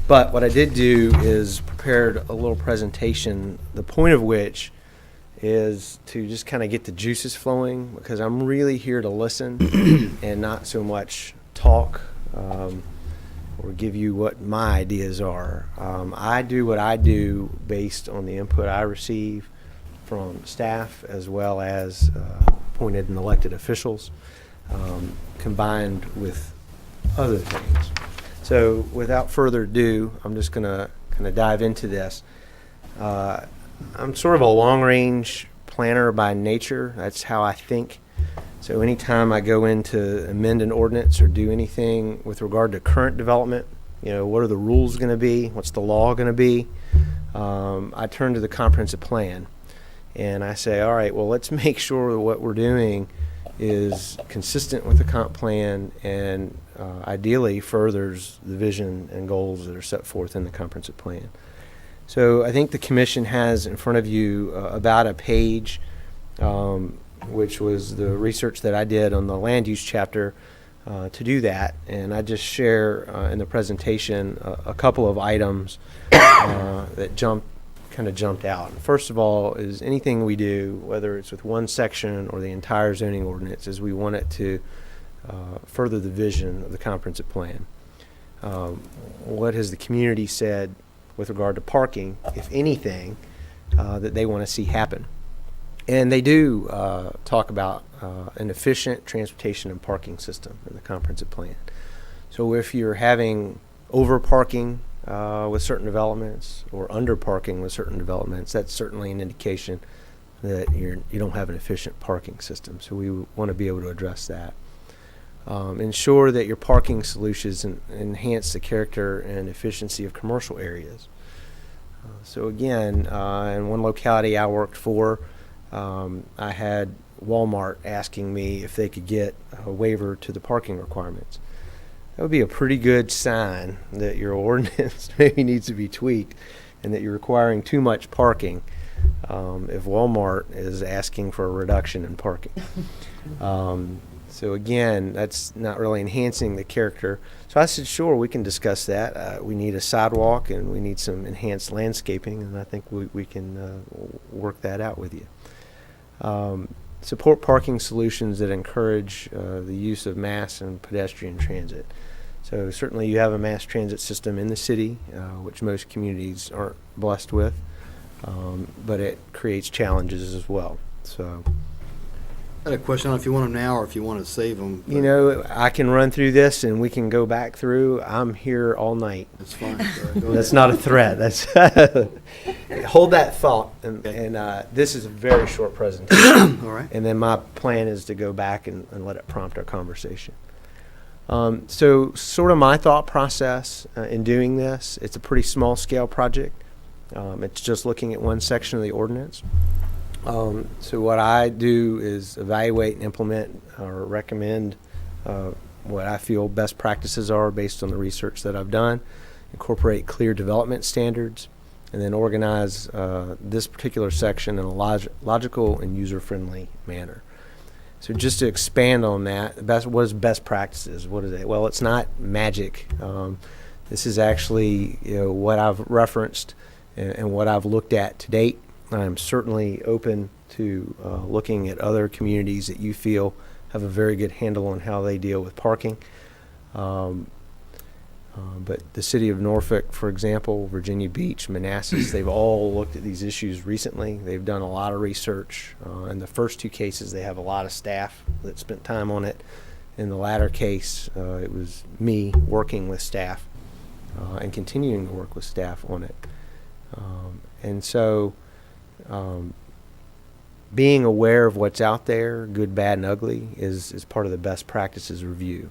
But what I did do is prepared a little presentation, the point of which is to just kind of get the juices flowing, because I'm really here to listen and not so much talk or give you what my ideas are. I do what I do based on the input I receive from staff as well as appointed and elected officials, combined with other things. So without further ado, I'm just going to kind of dive into this. I'm sort of a long-range planner by nature. That's how I think. So anytime I go in to amend an ordinance or do anything with regard to current development, what are the rules going to be? What's the law going to be? I turn to the comprehensive plan. And I say, all right, well, let's make sure that what we're doing is consistent with the comp plan and ideally furthers the vision and goals that are set forth in the comprehensive plan. So I think the commission has in front of you about a page, which was the research that I did on the land use chapter to do that. And I just share in the presentation a couple of items that kind of jumped out. First of all is anything we do, whether it's with one section or the entire zoning ordinance, is we want it to further the vision of the comprehensive plan. What has the community said with regard to parking, if anything, that they want to see happen? And they do talk about an efficient transportation and parking system in the comprehensive plan. So if you're having over parking with certain developments or under parking with certain developments, that's certainly an indication that you don't have an efficient parking system. So we want to be able to address that. Ensure that your parking solutions enhance the character and efficiency of commercial areas. So again, in one locality I worked for, I had Walmart asking me if they could get a waiver to the parking requirements. That would be a pretty good sign that your ordinance maybe needs to be tweaked and that you're requiring too much parking if Walmart is asking for a reduction in parking. So again, that's not really enhancing the character. So I said, sure, we can discuss that. We need a sidewalk and we need some enhanced landscaping, and I think we can work that out with you. Support parking solutions that encourage the use of mass and pedestrian transit. So certainly you have a mass transit system in the city, which most communities aren't blessed with, but it creates challenges as well. So, I had a question on if you want them now or if you want to save them. you know, I can run through this and we can go back through. I'm here all night. That's fine. Go ahead. That's not a threat. That's hold that thought. And this is a very short presentation. All right. And then my plan is to go back and let it prompt our conversation. So sort of my thought process in doing this, it's a pretty small scale project. It's just looking at one section of the ordinance. So what I do is evaluate and implement or recommend what I feel best practices are based on the research that I've done, incorporate clear development standards, and then organize this particular section in a logical and user-friendly manner. So just to expand on that, what is best practices? What is it? Well, it's not magic. This is actually what I've referenced and what I've looked at to date. I'm certainly open to looking at other communities that you feel have a very good handle on how they deal with parking. But the city of Norfolk, for example, Virginia Beach, Manassas, they've all looked at these issues recently. They've done a lot of research. In the first two cases, they have a lot of staff that spent time on it. In the latter case, it was me working with staff and continuing to work with staff on it. And so being aware of what's out there, good, bad, and ugly, is part of the best practices review.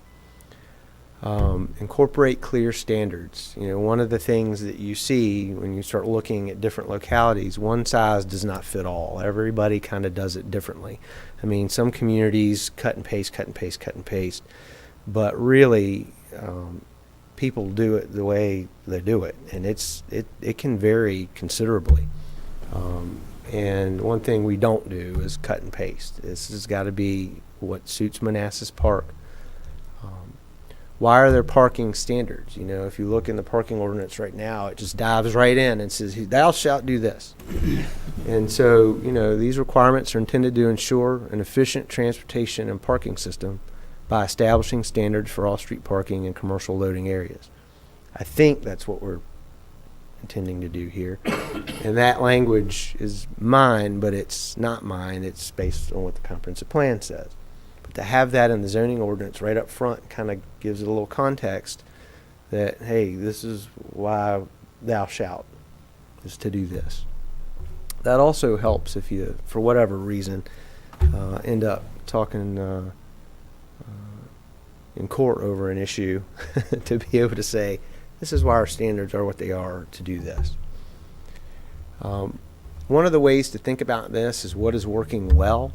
Incorporate clear standards. One of the things that you see when you start looking at different localities, one size does not fit all. Everybody kind of does it differently. I mean, some communities cut and paste, cut and paste, cut and paste, but really people do it the way they do it, and it can vary considerably. And one thing we don't do is cut and paste. This has got to be what suits Manassas Park. Why are there parking standards? If you look in the parking ordinance right now, it just dives right in and says, thou shalt do this. And so, these requirements are intended to ensure an efficient transportation and parking system by establishing standards for off-street parking and commercial loading areas. I think that's what we're intending to do here. And that language is mine, but it's not mine. It's based on what the comprehensive plan says. But to have that in the zoning ordinance right up front kind of gives it a little context that, hey, this is why thou shalt, is to do this. That also helps if you, for whatever reason, end up talking in court over an issue to be able to say, this is why our standards are what they are to do this. One of the ways to think about this is what is working well.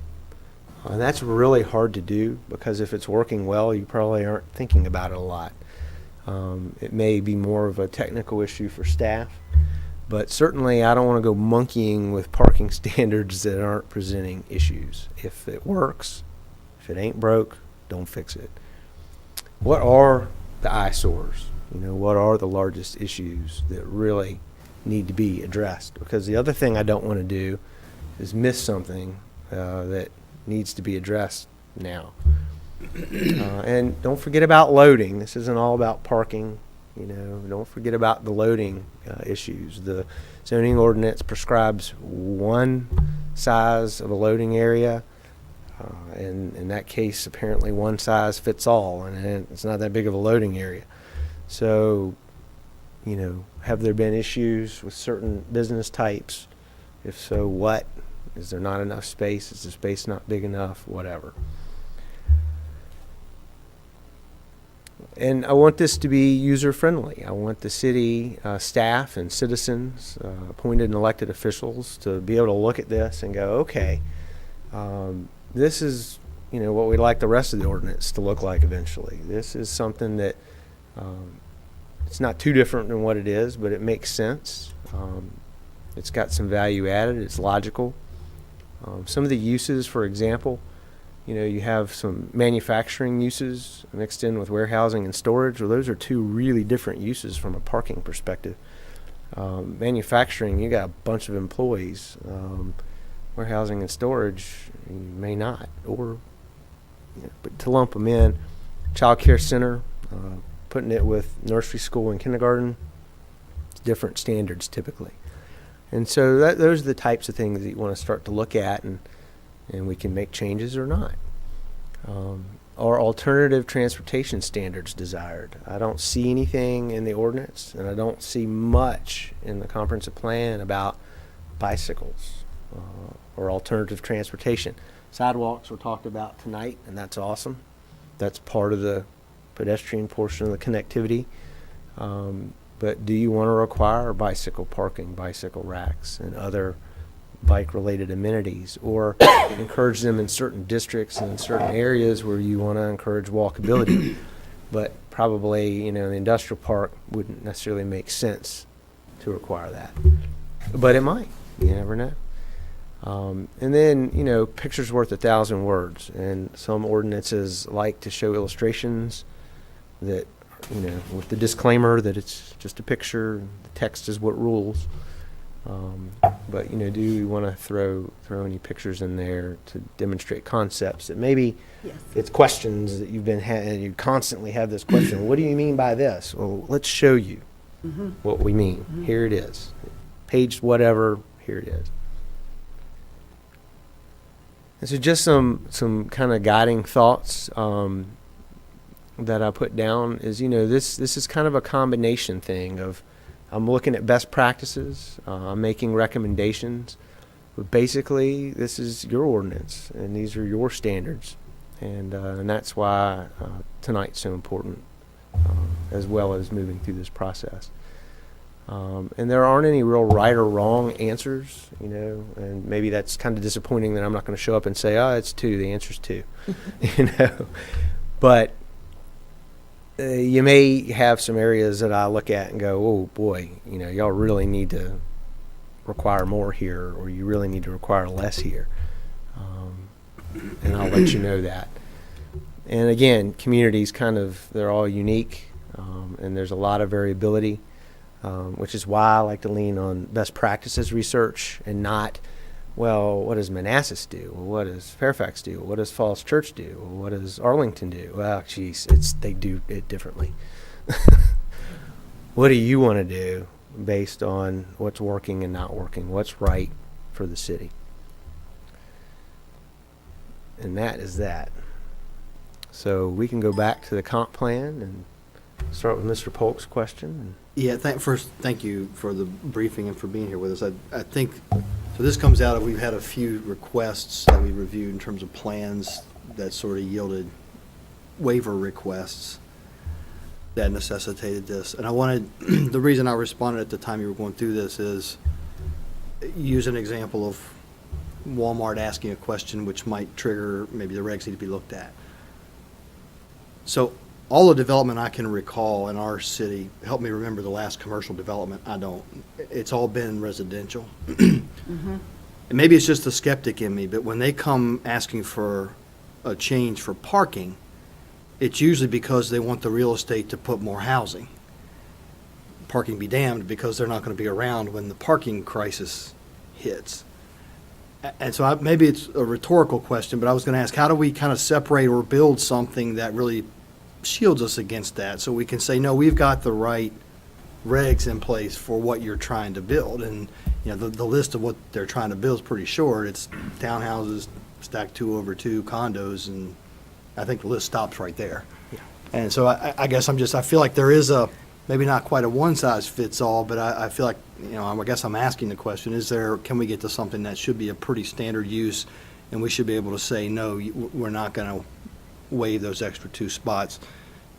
And that's really hard to do because if it's working well, you probably aren't thinking about it a lot. It may be more of a technical issue for staff, but certainly I don't want to go monkeying with parking standards that aren't presenting issues. If it works, if it ain't broke, don't fix it. What are the eyesores? What are the largest issues that really need to be addressed? Because the other thing I don't want to do is miss something that needs to be addressed now. And don't forget about loading. This isn't all about parking. Don't forget about the loading issues. The zoning ordinance prescribes one size of a loading area. And in that case, apparently one size fits all, and it's not that big of a loading area. So, have there been issues with certain business types? If so, what? Is there not enough space? Is the space not big enough? Whatever. And I want this to be user-friendly. I want the city staff and citizens, appointed and elected officials, to be able to look at this and go, okay, this is what we'd like the rest of the ordinance to look like eventually. This is something that it's not too different than what it is, but it makes sense. It's got some value added. It's logical. Some of the uses, for example, You have some manufacturing uses mixed in with warehousing and storage. Well, those are two really different uses from a parking perspective. Manufacturing, you got a bunch of employees. Warehousing and storage, you may not. Or, but to lump them in, child care center, putting it with nursery school and kindergarten, it's different standards typically. And so those are the types of things that you want to start to look at, and we can make changes or not. Are alternative transportation standards desired? I don't see anything in the ordinance, and I don't see much in the comprehensive plan about bicycles or alternative transportation. Sidewalks were talked about tonight, and that's awesome. That's part of the pedestrian portion of the connectivity. But do you want to require bicycle parking, bicycle racks, and other bike-related amenities, or encourage them in certain districts and in certain areas where you want to encourage walkability? But probably, the industrial park wouldn't necessarily make sense to require that. But it might. You never know. And then, picture's worth 1,000 words, and some ordinances like to show illustrations that, with the disclaimer that it's just a picture, the text is what rules. But do you want to throw any pictures in there to demonstrate concepts that maybe it's questions that you've been you constantly have this question, what do you mean by this? Well, let's show you what we mean. Here it is. Page whatever, here it is. And so just some kind of guiding thoughts that I put down is, this is kind of a combination thing of I'm looking at best practices, I'm making recommendations, but basically this is your ordinance and these are your standards, and that's why tonight's so important, as well as moving through this process. And there aren't any real right or wrong answers, and maybe that's kind of disappointing that I'm not going to show up and say, it's 2, the answer's 2, But you may have some areas that I look at and go, oh boy, y'all really need to require more here, or you really need to require less here. And I'll let you know that. And again, communities they're all unique, and there's a lot of variability. Which is why I like to lean on best practices research and not, what does Manassas do? Well, what does Fairfax do? What does Falls Church do? Well, what does Arlington do? Well, geez, they do it differently. What do you want to do based on what's working and not working? What's right for the city? And that is that. So we can go back to the comp plan and start with Mr. Polk's question. Yeah, first, thank you for the briefing and for being here with us. I think, so this comes out of, we've had a few requests that we reviewed in terms of plans that sort of yielded waiver requests that necessitated this. And I wanted, the reason I responded at the time you were going through this is use an example of Walmart asking a question which might trigger, maybe the regs need to be looked at. So all the development I can recall in our city, help me remember the last commercial development, I don't. It's all been residential. And maybe it's just the skeptic in me, but when they come asking for a change for parking, it's usually because they want the real estate to put more housing. Parking be damned, because they're not going to be around when the parking crisis hits. And so maybe it's a rhetorical question, but I was going to ask, how do we kind of separate or build something that really shields us against that, so we can say, no, we've got the right regs in place for what you're trying to build? And the list of what they're trying to build is pretty short. It's townhouses stacked 2 over 2, condos, and I think the list stops right there. And so I guess I feel like there is maybe not quite a one size fits all, but I feel like, I guess I'm asking the question, can we get to something that should be a pretty standard use, and we should be able to say, no, we're not going to waive those extra 2 spots.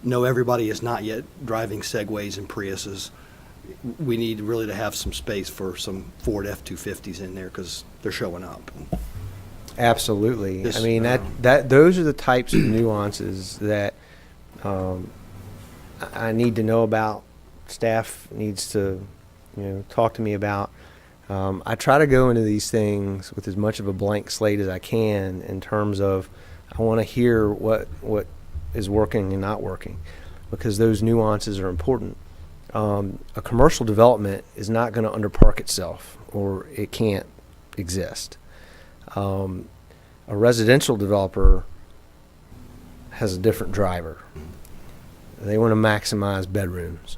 No, everybody is not yet driving Segways and Priuses. We need really to have some space for some Ford F-250s in there, because they're showing up. Absolutely. Those are the types of nuances that I need to know about. Staff needs to, talk to me about. I try to go into these things with as much of a blank slate as I can, in terms of I want to hear what is working and not working, because those nuances are important. A commercial development is not going to underpark itself, or it can't exist. A residential developer has a different driver. They want to maximize bedrooms,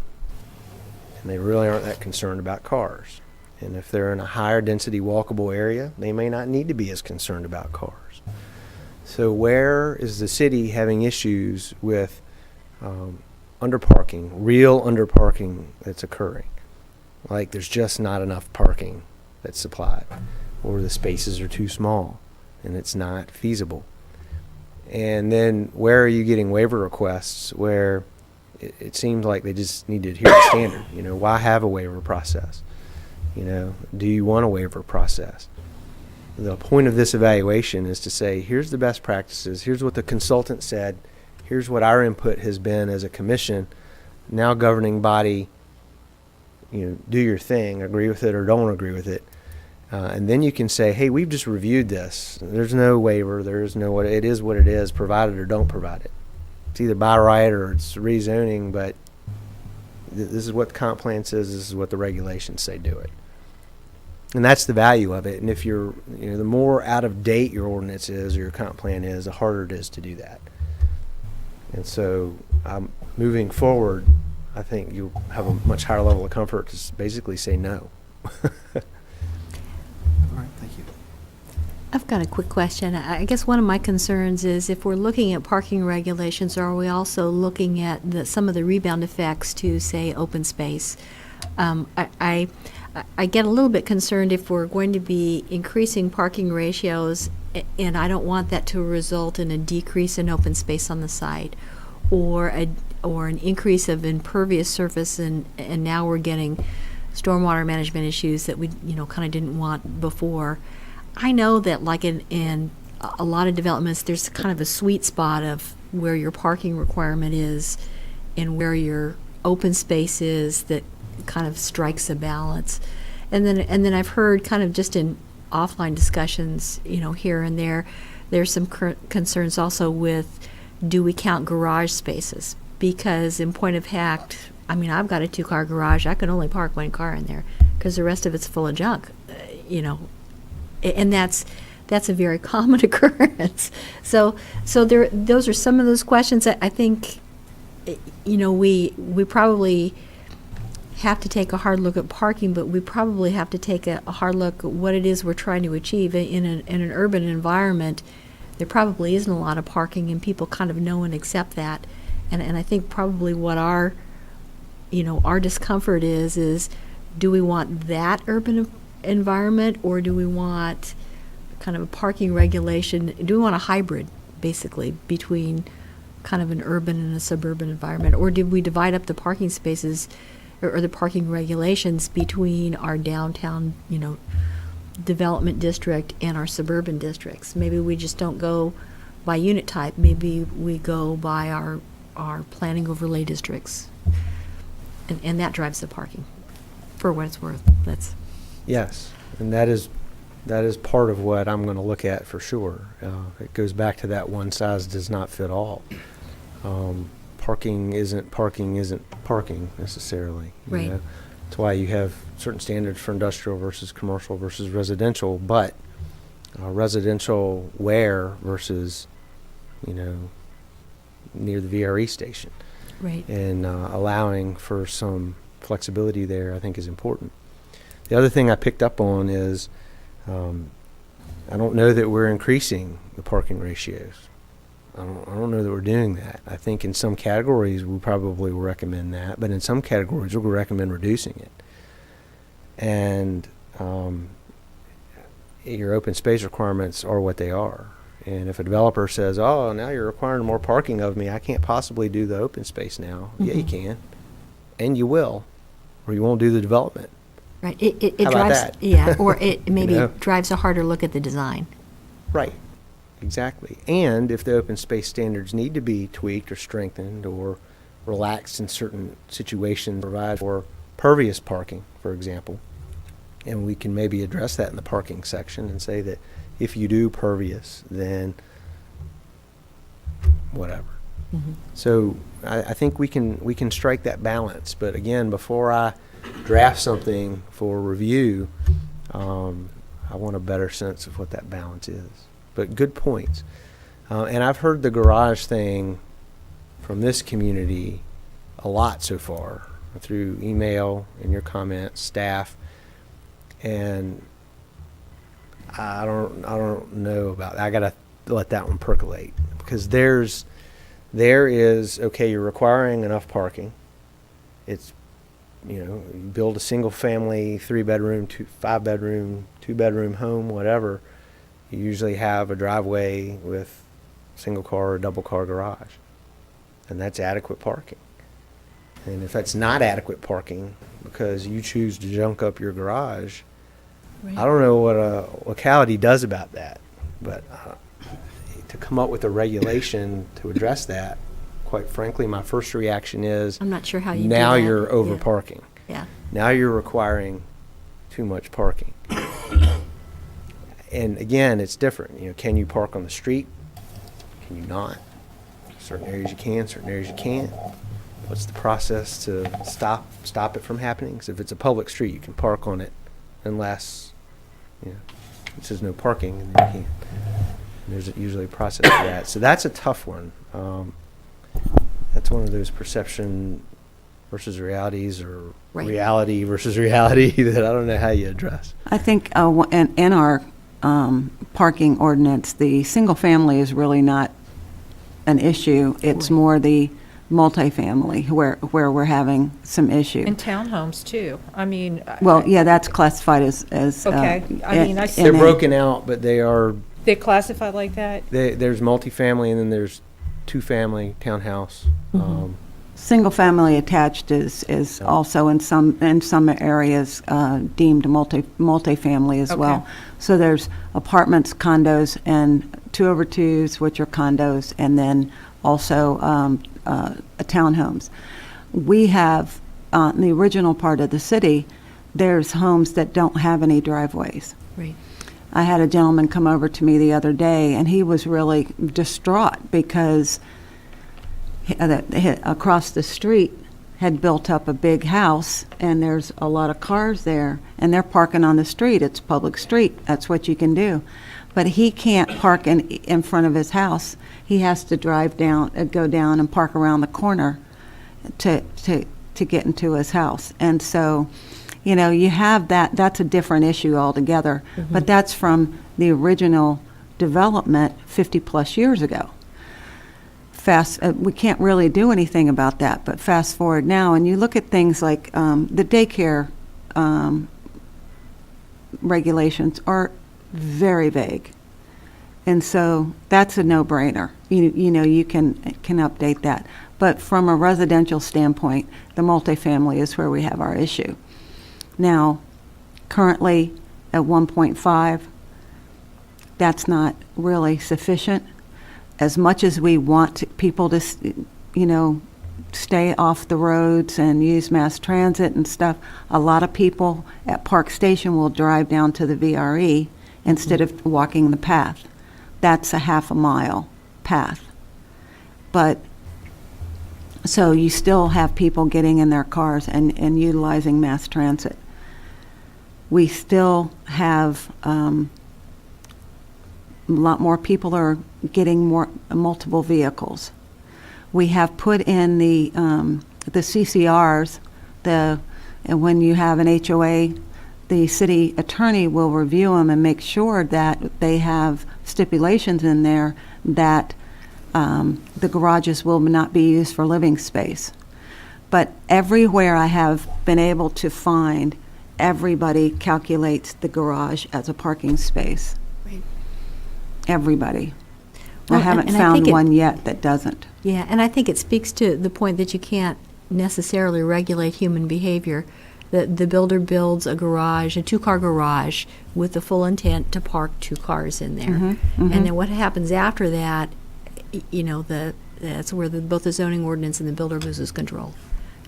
and they really aren't that concerned about cars. And if they're in a higher density walkable area, they may not need to be as concerned about cars. So where is the city having issues with underparking, real underparking that's occurring? Like there's just not enough parking that's supplied, or the spaces are too small and it's not feasible. And then where are you getting waiver requests where it seems like they just need to adhere to standard? You know, why have a waiver process? You know, do you want a waiver process? The point of this evaluation is to say, here's the best practices, here's what the consultant said, here's what our input has been as a commission. Now governing body, you know, do your thing, agree with it or don't agree with it. And then you can say, hey, we've just reviewed this. There's no waiver, there's no what, it is what it is, provide it or don't provide it. It's either by right or it's rezoning, but this is what the comp plan says, this is what the regulations say, do it. And that's the value of it. And if you're, you know, the more out of date your ordinance is or your comp plan is, the harder it is to do that. And so moving forward, I think you'll have a much higher level of comfort to basically say no. All right, thank you. I've got a quick question. I guess one of my concerns is if we're looking at parking regulations, are we also looking at some of the rebound effects to, say, open space? I get a little bit concerned if we're going to be increasing parking ratios, and I don't want that to result in a decrease in open space on the site, or an increase of impervious surface, and now we're getting stormwater management issues that we kind of didn't want before. I know that like in a lot of developments, there's kind of a sweet spot of where your parking requirement is and where your open space is that kind of strikes a balance. And then I've heard kind of just in offline discussions, here and there's some concerns also with, do we count garage spaces? Because in point of fact, I mean, I've got a 2-car garage. I can only park 1 car in there because the rest of it's full of junk, and that's a very common occurrence. So those are some of those questions that I think, we probably have to take a hard look at parking, but we probably have to take a hard look at what it is we're trying to achieve in an urban environment. There probably isn't a lot of parking, and people kind of know and accept that. And I think probably what our discomfort is do we want that urban environment, or do we want kind of a parking regulation? Do we want a hybrid, basically, between kind of an urban and a suburban environment? Or did we divide up the parking spaces or the parking regulations between our downtown, development district and our suburban districts? Maybe we just don't go by unit type. Maybe we go by our planning overlay districts. And that drives the parking, for what it's worth. That's Yes, and that is part of what I'm going to look at for sure. It goes back to that one size does not fit all. Parking isn't parking necessarily. Right. That's why you have certain standards for industrial versus commercial versus residential, but residential where versus, near the VRE station. right. And allowing for some flexibility there, I think, is important. The other thing I picked up on is I don't know that we're increasing the parking ratios. I don't know that we're doing that. I think in some categories we probably will recommend that, but in some categories we'll recommend reducing it. And your open space requirements are what they are. And if a developer says, oh, now you're requiring more parking of me, I can't possibly do the open space now. Yeah, you can. And you will, or you won't do the development. Right. It How about drives, that? yeah, or it maybe know? drives a harder look at the design. Right. Exactly. And if the open space standards need to be tweaked or strengthened or relaxed in certain situations, provide for pervious parking, for example, and we can maybe address that in the parking section and say that if you do pervious, then whatever. So I think we can strike that balance. But again, before I draft something for review, I want a better sense of what that balance is. But good points. And I've heard the garage thing from this community a lot so far through email and your comments, staff, and I don't know about that. I gotta let that one percolate, because there is okay, you're requiring enough parking. It's, you build a single family 3-bedroom, 5-bedroom, 2-bedroom home, whatever. You usually have a driveway with single car or double car garage, and that's adequate parking. And if that's not adequate parking because you choose to junk up your garage, Right. I don't know what a locality does about that, but to come up with a regulation to address that, quite frankly, my first reaction is I'm not sure how you do now that. you're over Yeah. parking. Yeah. Now you're requiring too much parking. And again, it's different. Can you park on the street? Can you not? Certain areas you can, certain areas you can't. What's the process to stop it from happening? 'Cause if it's a public street, you can park on it unless, it says no parking, and then you can't. And there's usually a process for that. So that's a tough one. That's one of those perception versus realities, or Right. reality versus reality that I don't know how you address. I think in our parking ordinance, the single family is really not an issue. It's Right. more the multifamily where we're having some issue. And townhomes, too. I mean. Well, yeah, that's classified as. Okay. I mean, I see- They're NA. broken out, but they're classified like that? there's multifamily, and then there's 2-family townhouse. Single-family attached is also in some areas deemed multifamily as well. Okay. So there's apartments, condos, and 2-over-2s, which are condos, and then also townhomes. We have, in the original part of the city, there's homes that don't have any driveways. Right. I had a gentleman come over to me the other day, and he was really distraught because across the street had built up a big house, and there's a lot of cars there, and they're parking on the street. It's public street. That's what you can do. But he can't park in front of his house. He has to drive down, go down and park around the corner to get into his house. And so, you have that. That's a different issue altogether. But that's from the original development 50-plus years ago. We can't really do anything about that, but fast forward now, and you look at things like the daycare regulations are very vague. And so that's a no-brainer. You can update that. But from a residential standpoint, the multifamily is where we have our issue. Now, currently at 1.5, that's not really sufficient. As much as we want people to, stay off the roads and use mass transit and stuff, a lot of people at Park Station will drive down to the VRE instead of walking the path. That's a half-a-mile path. But, so you still have people getting in their cars and utilizing mass transit. We still have a lot more people are getting multiple vehicles. We have put in the CCRs, and when you have an HOA, the city attorney will review them and make sure that they have stipulations in there that the garages will not be used for living space. But everywhere I have been able to find, everybody calculates the garage as a parking space. Right. Everybody. Well, I haven't and I found think one yet that doesn't. Yeah, and I think it speaks to the point that you can't necessarily regulate human behavior. The builder builds a garage, a 2-car garage, with the full intent to park 2 cars in there. And then what happens after that, that's where both the zoning ordinance and the builder loses control.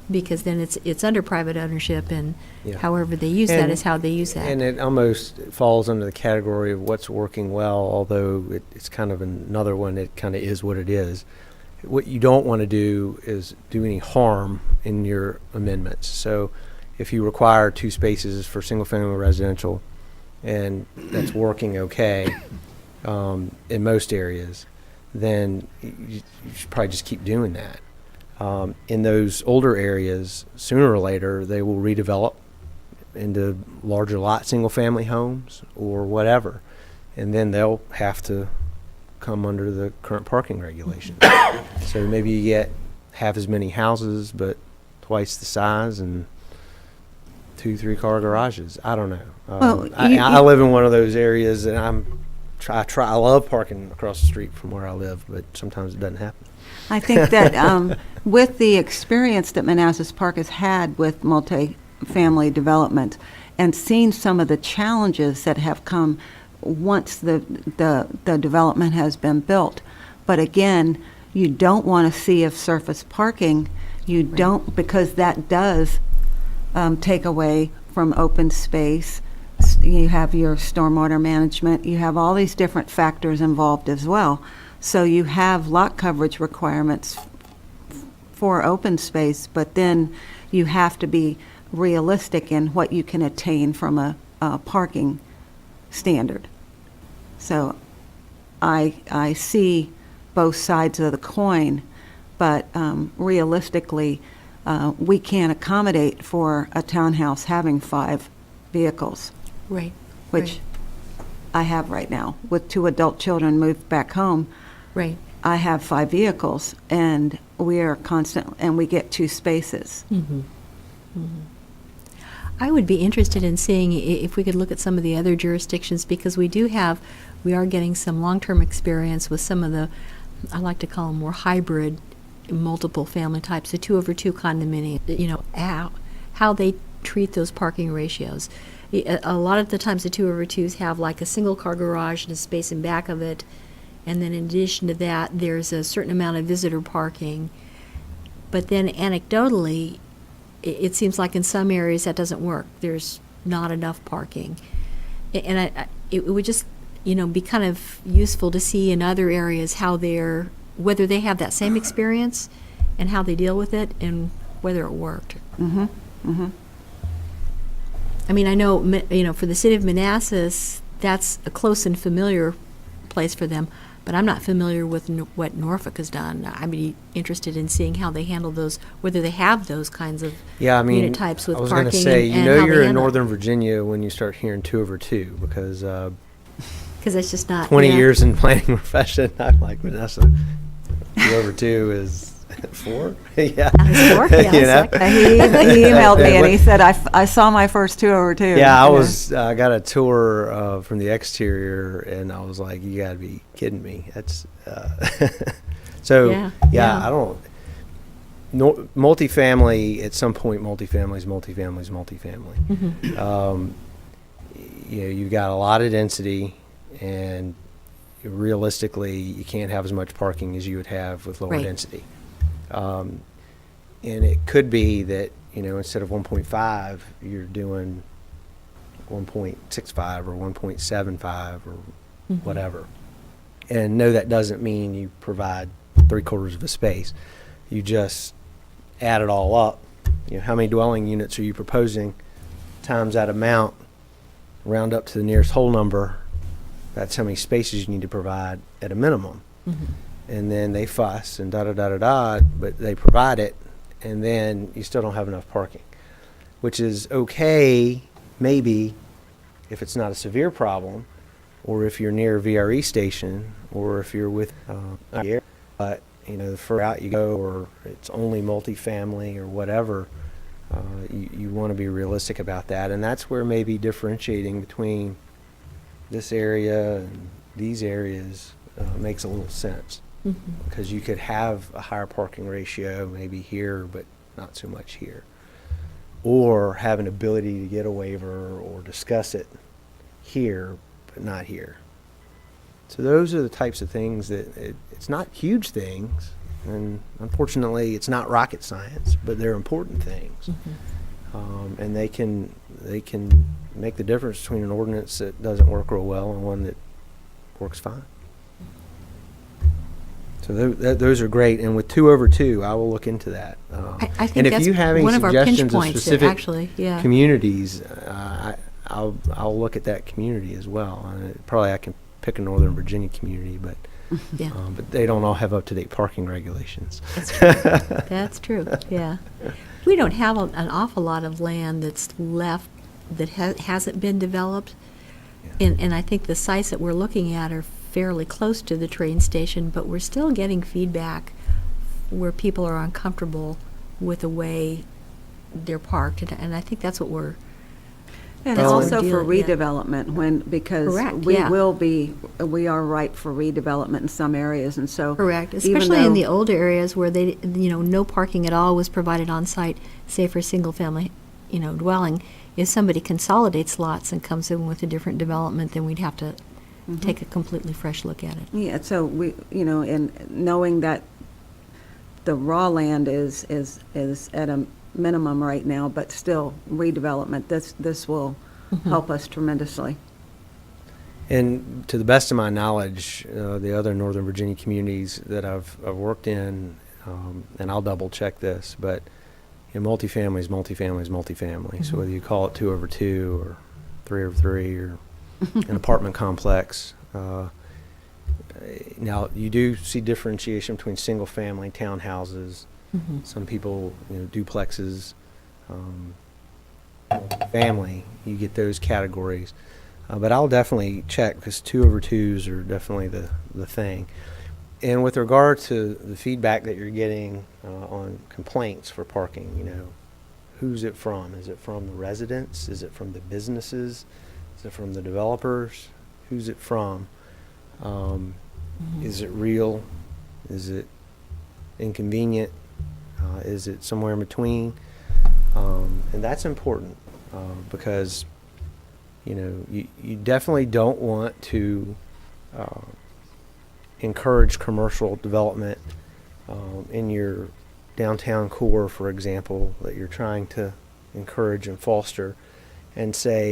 because then it's under private ownership, and Yeah. however they use that And- is how they use that. And it almost falls under the category of what's working well, although it's kind of another one. It kind of is what it is. What you don't want to do is do any harm in your amendments. So if you require 2 spaces for single-family residential, and that's working okay in most areas, then you should probably just keep doing that. In those older areas, sooner or later, they will redevelop into larger lot single-family homes or whatever, and then they'll have to come under the current parking regulations. So maybe you get half as many houses, but twice the size, and 2-3 car garages. I don't know. Well, I live in one of those areas, and I love parking across the street from where I live, but sometimes it doesn't happen. I think that with the experience that Manassas Park has had with multifamily development and seen some of the challenges that have come once the development has been built. But again, you don't want a sea of surface parking. You don't, because that does take away from open space. You have your stormwater management. You have all these different factors involved as well. So you have lot coverage requirements for open space, but then you have to be realistic in what you can attain from a parking standard. So I see both sides of the coin, but realistically, we can't accommodate for a townhouse having 5 vehicles, Right. which I have right now. With 2 adult children moved back home, Right. I have 5 vehicles, and we are constant, and we get 2 spaces. I would be interested in seeing if we could look at some of the other jurisdictions, because we are getting some long-term experience with some of the, I like to call them more hybrid, multiple family types, the 2-over-2 condominium, how they treat those parking ratios. A lot of the times the 2-over-2s have like a single car garage and a space in back of it, and then in addition to that, there's a certain amount of visitor parking. But then anecdotally, it seems like in some areas that doesn't work. There's not enough parking. And it would just, be kind of useful to see in other areas whether they have that same experience and how they deal with it and whether it worked. I mean, I know, for the city of Manassas, that's a close and familiar place for them, but I'm not familiar with what Norfolk has done. I'd be interested in seeing how they handle those, whether they have those kinds of Yeah, I mean, unit types with I was parking going to say, and how they you're in handle it. Northern Virginia when you start hearing 2-over-2, because Because that's just not 20 yeah. years in planning profession, I'm like, Vanessa, 2-over-2 is 4? Yeah. It's 4? Yeah, You it's know? like- He emailed me and he said, I saw my first 2-over-2. Yeah, I got a tour from the exterior, and I was like, you got to be kidding me. That's so. Yeah. I don't. No, multifamily. At some point, multifamily is multifamily. Mhm. You've got a lot of density, and realistically, you can't have as much parking as you would have with lower Right. density. And it could be that, instead of 1.5, you're doing 1.65 or 1.75 or Mhm. whatever. And no, that doesn't mean you provide 3/4 of a space. You just add it all up. How many dwelling units are you proposing times that amount, round up to the nearest whole number. That's how many spaces you need to provide at a minimum. Mhm. And then they fuss and da-da-da-da-da, but they provide it, and then you still don't have enough parking, which is okay, maybe, if it's not a severe problem, or if you're near a VRE station, or if you're with but the further out you go, or it's only multifamily or whatever, you want to be realistic about that. And that's where maybe differentiating between this area and these areas makes a little sense. Mhm. Because you could have a higher parking ratio maybe here, but not so much here. Or have an ability to get a waiver or discuss it here, but not here. So those are the types of things that it's not huge things. And unfortunately, it's not rocket science, but they're important things. And they can make the difference between an ordinance that doesn't work real well and one that works fine. So those are great, and with 2/2, I will look into that. I think and if that's you have any one of our pinch suggestions of points, specific actually, yeah. communities, I'll look at that community as well. Probably I can pick a Northern Virginia community, but Yeah. but they don't all have up-to-date parking regulations. That's true, yeah. We don't have an awful lot of land that's left that hasn't been developed. And I think the sites that we're looking at are fairly close to the train station, but we're still getting feedback where people are uncomfortable with the way they're parked. And I think that's what we're, And That's what also we're for dealing- yeah. redevelopment, because Correct, yeah. we are ripe for redevelopment in some areas, and so. correct, even especially in though- the older areas where no parking at all was provided on site, say for a single-family, dwelling. If somebody consolidates lots and comes in with a different development, then we'd have to take a completely fresh look at it. Yeah, so we, and knowing that the raw land is at a minimum right now, but still redevelopment, this will help us tremendously. And to the best of my knowledge, the other Northern Virginia communities that I've worked in, and I'll double check this, but multifamily is multifamily is multifamily. So whether you call it 2/2 or 3/3 or an apartment complex, now you do see differentiation between single-family townhouses. Some people, duplexes, family. You get those categories. But I'll definitely check, because 2/2s are definitely the thing. And with regard to the feedback that you're getting on complaints for parking, who's it from? Is it from the residents? Is it from the businesses? Is it from the developers? Who's it from? Is it real? Is it inconvenient? Is it somewhere in between? And that's important because you definitely don't want to encourage commercial development in your downtown core, for example, that you're trying to encourage and foster, and say,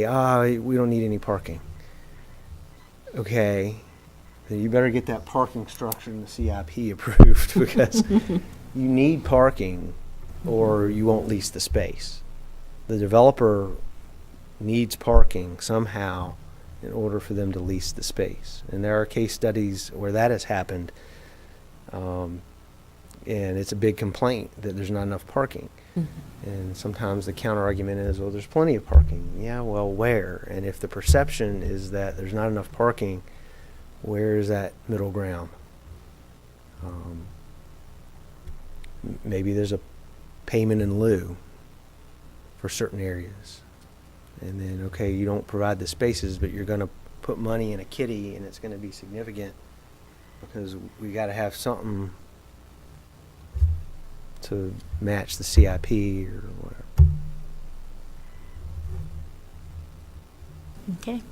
we don't need any parking. Okay, then you better get that parking structure in the CIP approved, because you need parking or you won't lease the space. The developer needs parking somehow in order for them to lease the space. And there are case studies where that has happened, and it's a big complaint that there's not enough parking. And sometimes the counter argument is, well, there's plenty of parking. Yeah, well, where? And if the perception is that there's not enough parking, where is that middle ground? Maybe there's a payment in lieu for certain areas. And then, okay, you don't provide the spaces, but you're going to put money in a kitty, and it's going to be significant because we got to have something to match the CIP or whatever. Okay.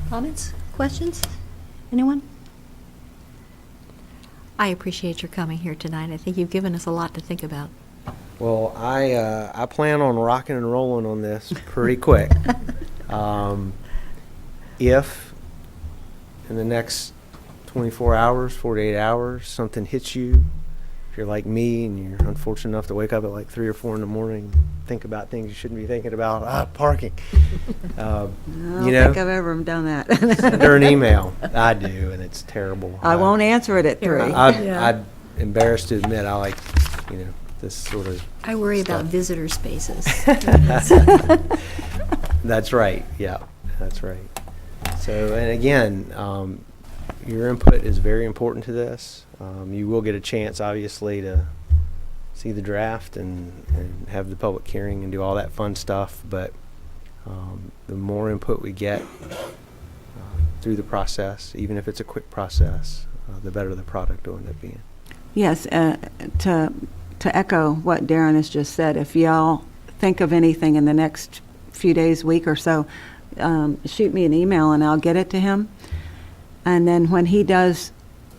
Comments, questions? Anyone? I appreciate your coming here tonight. I think you've given us a lot to think about. Well, I plan on rocking and rolling on this pretty quick. If in the next 24 hours, 48 hours, something hits you, if you're like me and you're unfortunate enough to wake up at like 3 or 4 in the morning, think about things you shouldn't be thinking about, parking. I don't think I've ever done that. Send her an email. I do, and it's terrible. I won't answer it at 3. I'm embarrassed to admit I like, this sort of I worry about stuff. visitor spaces. That's right. Yeah, that's right. So, and again, your input is very important to this. You will get a chance, obviously, to see the draft and have the public hearing and do all that fun stuff. But the more input we get through the process, even if it's a quick process, the better the product will end up being. Yes, to echo what Darren has just said, if y'all think of anything in the next few days, week or so, shoot me an email and I'll get it to him. And then when he does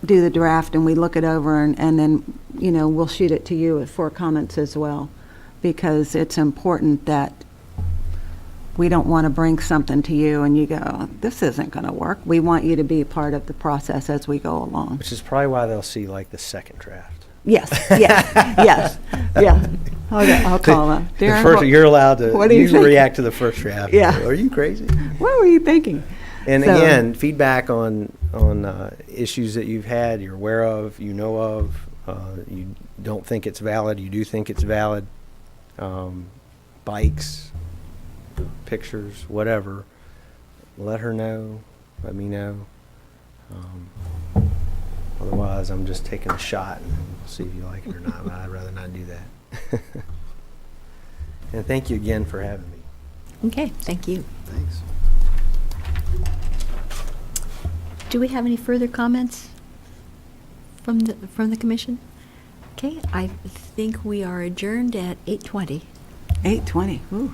do the draft and we look it over and then, you know, we'll shoot it to you for comments as well. Because it's important that we don't want to bring something to you and you go, this isn't going to work. We want you to be part of the process as we go along. Which is probably why they'll see like the second draft. Yes, yes, yes, yeah. Okay, I'll call them. The Darren, first, what- you're allowed to, what do you think? react to the first draft. Yeah. Are you crazy? What were you thinking? And So- again, feedback on issues that you've had, you're aware of, you know of, you don't think it's valid, you do think it's valid. Bikes, pictures, whatever. Let her know. Let me know. Otherwise, I'm just taking a shot and we'll see if you like it or not. But I'd rather not do that. And thank you again for having me. Okay, thank you. Thanks. Do we have any further comments from the commission? Okay, I think we are adjourned at 8:20. 8:20, ooh.